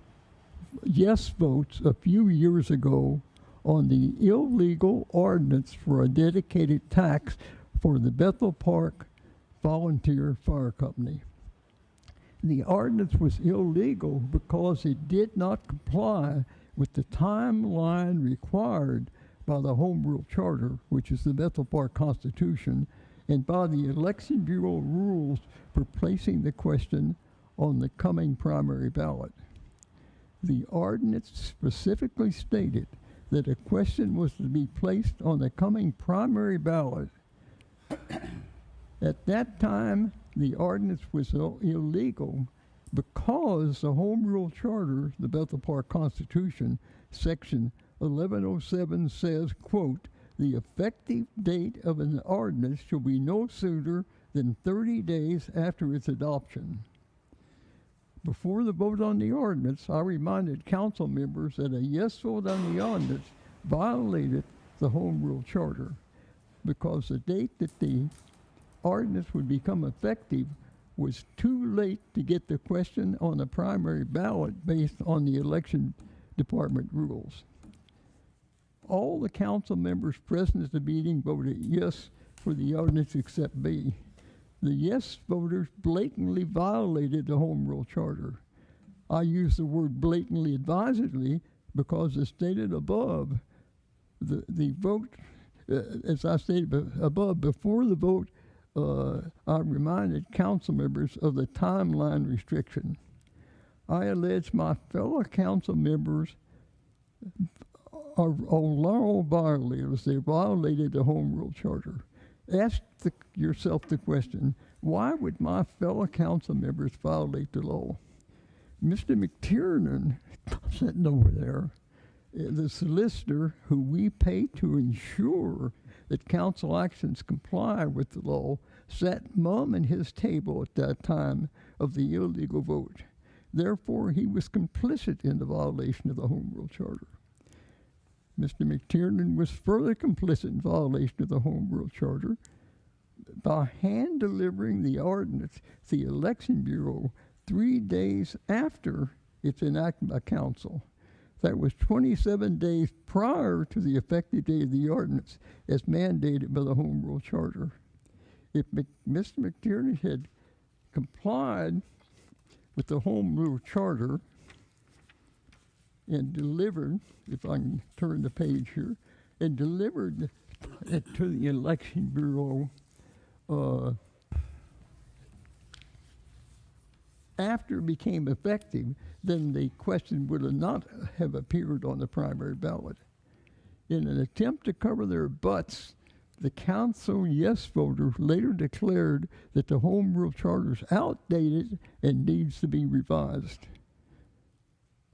yes votes a few years ago on the illegal ordinance for a dedicated tax for the Bethel Park Volunteer Fire Company. The ordinance was illegal because it did not comply with the timeline required by the Home Rule Charter, which is the Bethel Park Constitution, and by the Election Bureau rules for placing the question on the coming primary ballot. The ordinance specifically stated that a question was to be placed on the coming primary ballot. At that time, the ordinance was illegal because the Home Rule Charter, the Bethel Park Constitution, Section 1107 says, quote, "The effective date of an ordinance shall be no sooner than 30 days after its adoption." Before the vote on the ordinance, I reminded council members that a yes vote on the ordinance violated the Home Rule Charter because the date that the ordinance would become effective was too late to get the question on the primary ballot based on the election department rules. All the council members present at the meeting voted yes for the ordinance except B. The yes voters blatantly violated the Home Rule Charter. I use the word blatantly advisedly because as stated above, the vote, as I stated above, before the vote, I reminded council members of the timeline restriction. I allege my fellow council members are all violators. They violated the Home Rule Charter. Ask yourself the question, why would my fellow council members violate the law? Mr. McTiernan, sitting over there, the solicitor who we pay to ensure that council actions comply with the law, sat mum at his table at that time of the illegal vote. Therefore, he was complicit in the violation of the Home Rule Charter. Mr. McTiernan was further complicit in violation of the Home Rule Charter by hand delivering the ordinance to the Election Bureau 3 days after its enacted by council. That was 27 days prior to the effective date of the ordinance as mandated by the Home Rule Charter. If Mr. McTiernan had complied with the Home Rule Charter and delivered, if I can turn the page here, and delivered it to the Election Bureau after it became effective, then the question would not have appeared on the primary ballot. In an attempt to cover their butts, the council yes voters later declared that the Home Rule Charter is outdated and needs to be revised.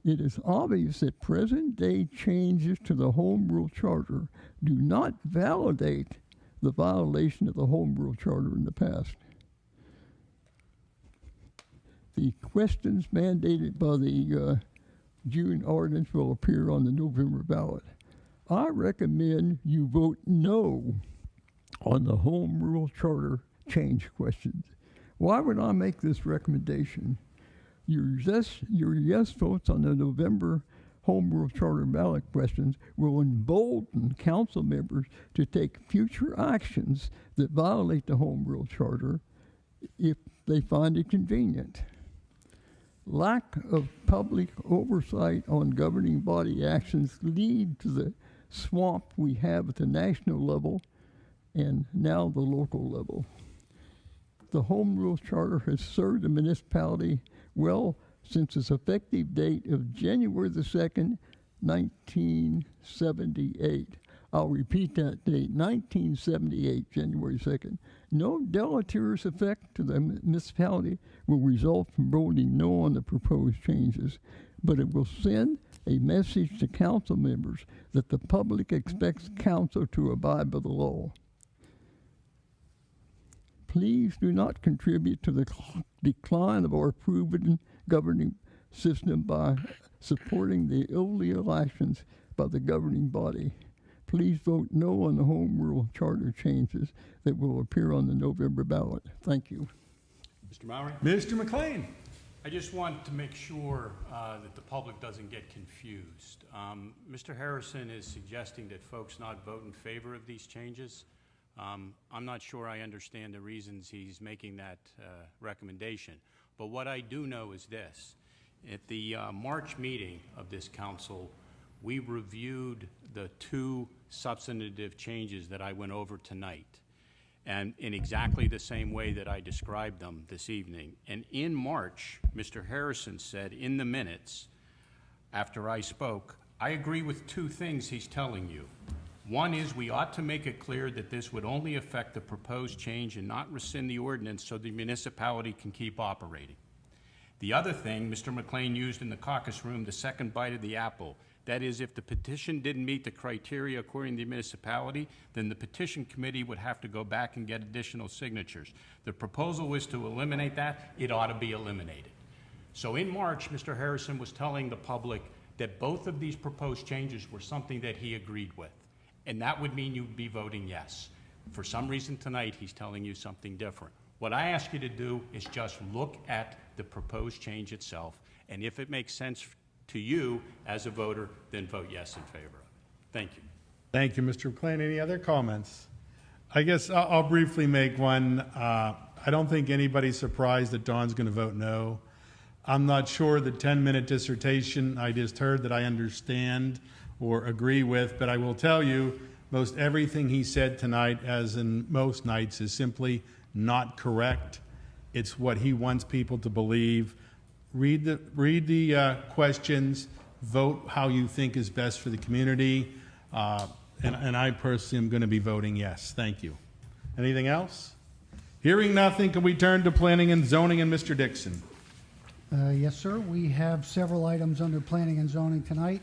It is obvious that present-day changes to the Home Rule Charter do not validate the violation of the Home Rule Charter in the past. The questions mandated by the June ordinance will appear on the November ballot. I recommend you vote no on the Home Rule Charter change questions. Why would I make this recommendation? Your yes votes on the November Home Rule Charter ballot questions will embolden council members to take future actions that violate the Home Rule Charter if they find it convenient. Lack of public oversight on governing body actions lead to the swamp we have at the national level and now the local level. The Home Rule Charter has served the municipality well since its effective date of January the 2nd, 1978. I'll repeat that date, 1978, January 2nd. No deleterious effect to the municipality will result from voting no on the proposed changes, but it will send a message to council members that the public expects council to abide by the law. Please do not contribute to the decline of our proven governing system by supporting the illegal actions by the governing body. Please vote no on the Home Rule Charter changes that will appear on the November ballot. Thank you. Mr. Mowry? Mr. McLean. I just want to make sure that the public doesn't get confused. Mr. Harrison is suggesting that folks not vote in favor of these changes. I'm not sure I understand the reasons he's making that recommendation. But what I do know is this. At the March meeting of this council, we reviewed the 2 substantive changes that I went over tonight, and in exactly the same way that I described them this evening. And in March, Mr. Harrison said in the minutes, after I spoke, I agree with 2 things he's telling you. One is we ought to make it clear that this would only affect the proposed change and not rescind the ordinance so the municipality can keep operating. The other thing, Mr. McLean used in the caucus room the second bite of the apple. That is, if the petition didn't meet the criteria according to the municipality, then the petition committee would have to go back and get additional signatures. The proposal was to eliminate that. It ought to be eliminated. So in March, Mr. Harrison was telling the public that both of these proposed changes were something that he agreed with. And that would mean you'd be voting yes. For some reason tonight, he's telling you something different. What I ask you to do is just look at the proposed change itself, and if it makes sense to you as a voter, then vote yes in favor of it. Thank you. Thank you, Mr. McLean. Any other comments? I guess I'll briefly make one. I don't think anybody's surprised that Dawn's going to vote no. I'm not sure the 10-minute dissertation I just heard that I understand or agree with, but I will tell you most everything he said tonight, as in most nights, is simply not correct. It's what he wants people to believe. Read the questions, vote how you think is best for the community, and I personally am going to be voting yes. Thank you. Anything else? Hearing nothing, can we turn to planning and zoning and Mr. Dixon? Yes, sir. We have several items under planning and zoning tonight.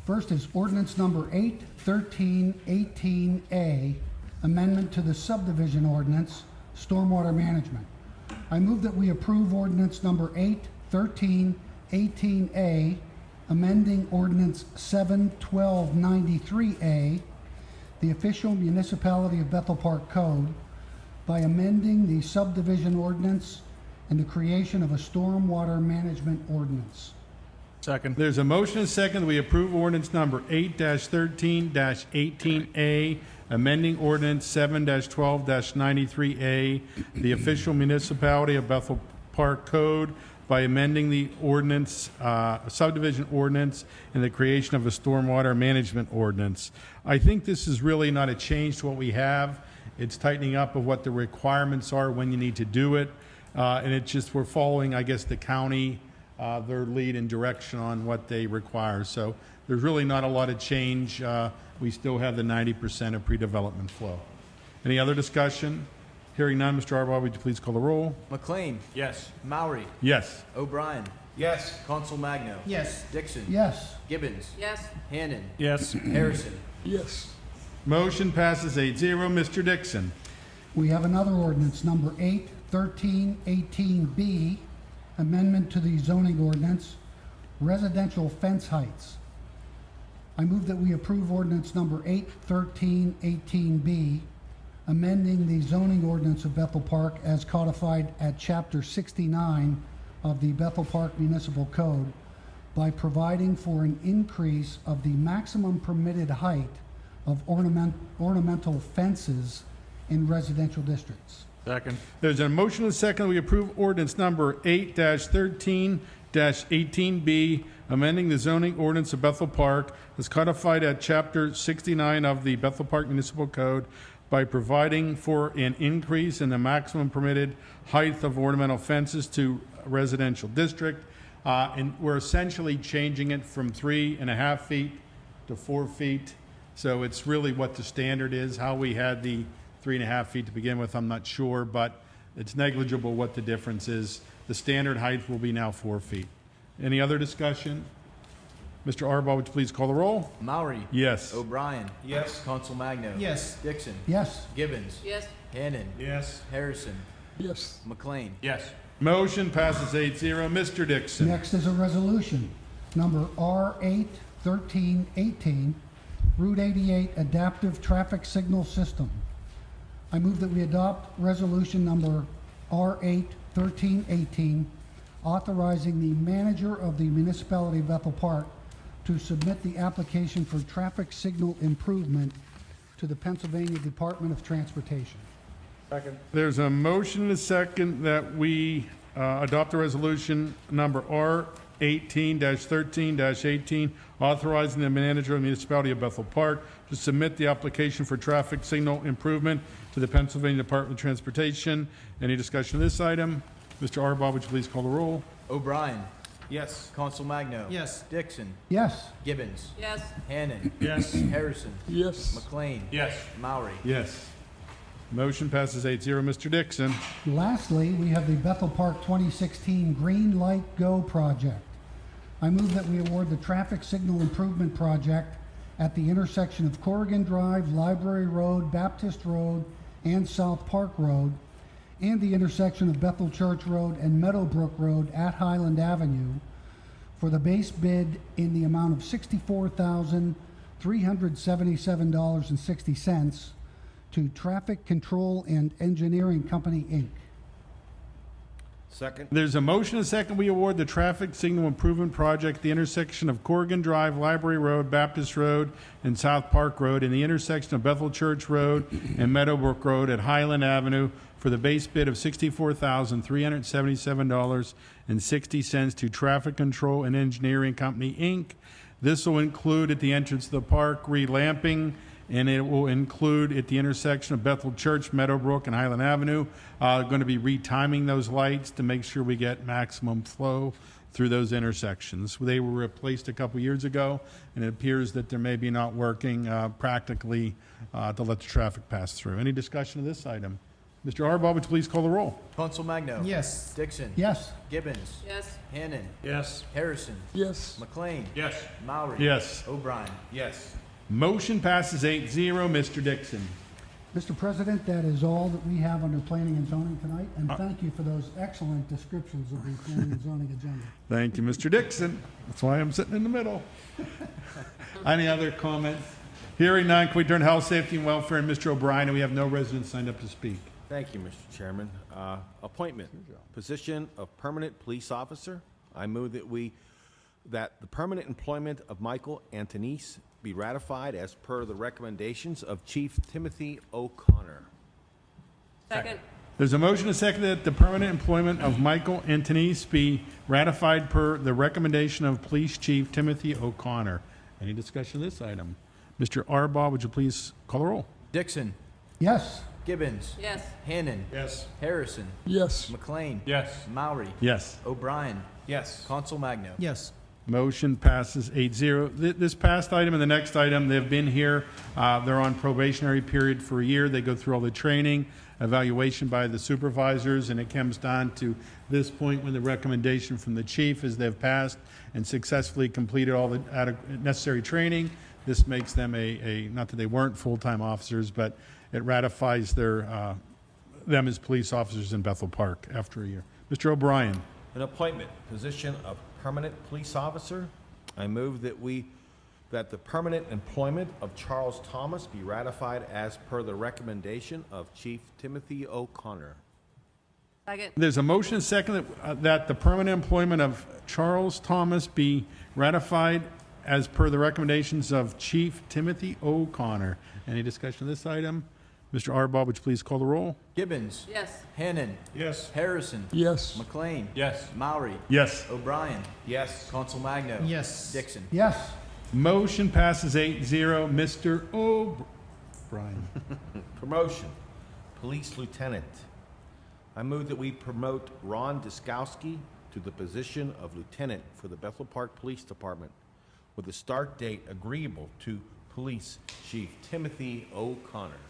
First is ordinance number 81318A, amendment to the subdivision ordinance, stormwater management. I move that we approve ordinance number 81318A, amending ordinance 71293A, the official municipality of Bethel Park Code, by amending the subdivision ordinance and the creation of a stormwater management ordinance. Second. There's a motion and a second that we approve ordinance number 8-13-18A, amending ordinance 7-12-93A, the official municipality of Bethel Park Code, by amending the ordinance, subdivision ordinance, and the creation of a stormwater management ordinance. I think this is really not a change to what we have. It's tightening up of what the requirements are when you need to do it. And it's just, we're following, I guess, the county, their lead and direction on what they require. So there's really not a lot of change. We still have the 90% of pre-development flow. Any other discussion? Hearing none, Mr. Arbaugh, would you please call the roll? McLean. Yes. Maury. Yes. O'Brien. Yes. Consul Magno. Yes. Dixon. Yes. Gibbons. Yes. Hannon. Yes. Harrison. Yes. Motion passes 8-0. Mr. Dixon. We have another ordinance, number 81318B, amendment to the zoning ordinance, residential fence heights. I move that we approve ordinance number 81318B, amending the zoning ordinance of Bethel Park as codified at Chapter 69 of the Bethel Park Municipal Code by providing for an increase of the maximum permitted height of ornamental fences in residential districts. Second. There's a motion and a second that we approve ordinance number 8-13-18B, amending the zoning ordinance of Bethel Park as codified at Chapter 69 of the Bethel Park Municipal Code by providing for an increase in the maximum permitted height of ornamental fences to residential district. And we're essentially changing it from 3.5 feet to 4 feet. So it's really what the standard is. How we had the 3.5 feet to begin with, I'm not sure, but it's negligible what the difference is. The standard height will be now 4 feet. Any other discussion? Mr. Arbaugh, would you please call the roll? Maury. Yes. O'Brien. Yes. Consul Magno. Yes. Dixon. Yes. Gibbons. Yes. Hannon. Yes. Harrison. Yes. McLean. Yes. Motion passes 8-0. Mr. Dixon. Next is a resolution, number R81318, Route 88 Adaptive Traffic Signal System. I move that we adopt resolution number R81318, authorizing the manager of the municipality of Bethel Park to submit the application for traffic signal improvement to the Pennsylvania Department of Transportation. Second. There's a motion and a second that we adopt the resolution number R18-13-18, authorizing the manager of the municipality of Bethel Park to submit the application for traffic signal improvement to the Pennsylvania Department of Transportation. Any discussion of this item? Mr. Arbaugh, would you please call the roll? O'Brien. Yes. Consul Magno. Yes. Dixon. Yes. Gibbons. Yes. Hannon. Yes. Harrison. Yes. McLean. Yes. Maury. Yes. Motion passes 8-0. Mr. Dixon. Lastly, we have the Bethel Park 2016 Green Light Go project. I move that we award the traffic signal improvement project at the intersection of Corrigan Drive, Library Road, Baptist Road, and South Park Road, and the intersection of Bethel Church Road and Meadowbrook Road at Highland Avenue for the base bid in the amount of $64,377.60 to Traffic Control and Engineering Company, Inc. Second. There's a motion and a second. We award the traffic signal improvement project, the intersection of Corrigan Drive, Library Road, Baptist Road, and South Park Road, and the intersection of Bethel Church Road and Meadowbrook Road at Highland Avenue for the base bid of $64,377.60 to Traffic Control and Engineering Company, Inc. This will include at the entrance of the park relamping, and it will include at the intersection of Bethel Church, Meadowbrook, and Highland Avenue. Going to be retiming those lights to make sure we get maximum flow through those intersections. They were replaced a couple years ago, and it appears that they're maybe not working practically to let the traffic pass through. Any discussion of this item? Mr. Arbaugh, would you please call the roll? Council Magno. Yes. Dixon. Yes. Gibbons. Yes. Hannon. Yes. Harrison. Yes. McLean. Yes. Maury. Yes. O'Brien. Yes. Motion passes 8-0. Mr. Dixon. Mr. President, that is all that we have under planning and zoning tonight, and thank you for those excellent descriptions of the planning and zoning agenda. Thank you, Mr. Dixon. That's why I'm sitting in the middle. Any other comments? Hearing none, can we turn to health, safety, and welfare, and Mr. O'Brien, and we have no residents signed up to speak. Thank you, Mr. Chairman. Appointment, position of permanent police officer. I move that the permanent employment of Michael Antonise be ratified as per the recommendations of Chief Timothy O'Connor. Second. There's a motion and a second that the permanent employment of Michael Antonise be ratified per the recommendation of Police Chief Timothy O'Connor. Any discussion of this item? Mr. Arbaugh, would you please call the roll? Dixon. Yes. Gibbons. Yes. Hannon. Yes. Harrison. Yes. McLean. Yes. Maury. Yes. O'Brien. Yes. Council Magno. Yes. Motion passes 8-0. This past item and the next item, they've been here. They're on probationary period for a year. They go through all the training, evaluation by the supervisors, and it comes down to this point when the recommendation from the chief is they've passed and successfully completed all the necessary training. This makes them not that they weren't full-time officers, but it ratifies them as police officers in Bethel Park after a year. Mr. O'Brien. An appointment, position of permanent police officer. I move that the permanent employment of Charles Thomas be ratified as per the recommendation of Chief Timothy O'Connor. Second. There's a motion and second that the permanent employment of Charles Thomas be ratified as per the recommendations of Chief Timothy O'Connor. Any discussion of this item? Mr. Arbaugh, would you please call the roll? Gibbons. Yes. Hannon. Yes. Harrison. Yes. McLean. Yes. Maury. Yes. O'Brien. Yes. Council Magno. Yes. Dixon. Yes. Motion passes 8-0. Mr. O'Brien. Promotion, police lieutenant. I move that we promote Ron Diskowski to the position of lieutenant for the Bethel Park Police Department with a start date agreeable to Police Chief Timothy O'Connor.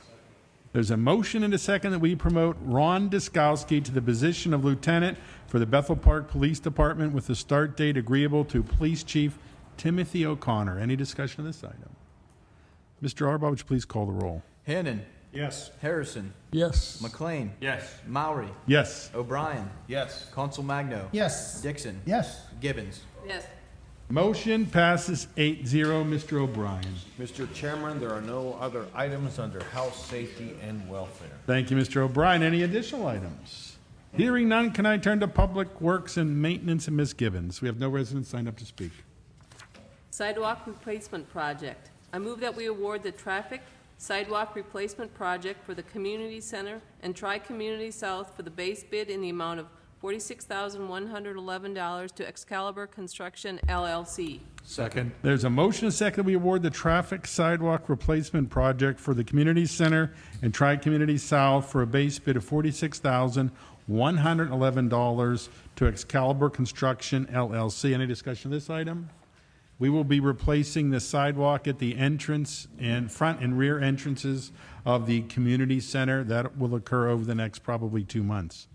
There's a motion and a second that we promote Ron Diskowski to the position of lieutenant for the Bethel Park Police Department with a start date agreeable to Police Chief Timothy O'Connor. Any discussion of this item? Mr. Arbaugh, would you please call the roll? Hannon. Yes. Harrison. Yes. McLean. Yes. Maury. Yes. O'Brien. Yes. Council Magno. Yes. Dixon. Yes. Gibbons. Yes. Motion passes 8-0. Mr. O'Brien. Mr. Chairman, there are no other items under health, safety, and welfare. Thank you, Mr. O'Brien. Any additional items? Hearing none, can I turn to Public Works and Maintenance and Ms. Gibbons? We have no residents signed up to speak. Sidewalk Replacement Project. I move that we award the traffic sidewalk replacement project for the Community Center and Tri-Community South for the base bid in the amount of $46,111 to Excalibur Construction, LLC. Second. There's a motion and a second that we award the traffic sidewalk replacement project for the Community Center and Tri-Community South for a base bid of $46,111 to Excalibur Construction, LLC. Any discussion of this item? We will be replacing the sidewalk at the entrance and front and rear entrances of the community center. That will occur over the next probably 2 months.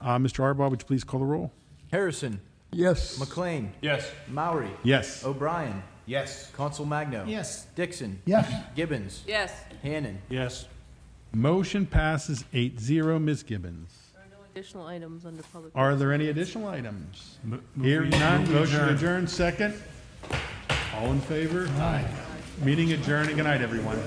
Mr. Arbaugh, would you please call the roll? Harrison. Yes. McLean. Yes. Maury. Yes. O'Brien. Yes. Council Magno. Yes. Dixon. Yes. Gibbons. Yes. Hannon. Yes. Motion passes 8-0. Ms. Gibbons. There are no additional items under public. Are there any additional items? Hearing none, motion to adjourn. Second. All in favor? Aye. Meeting adjourned. Good night, everyone.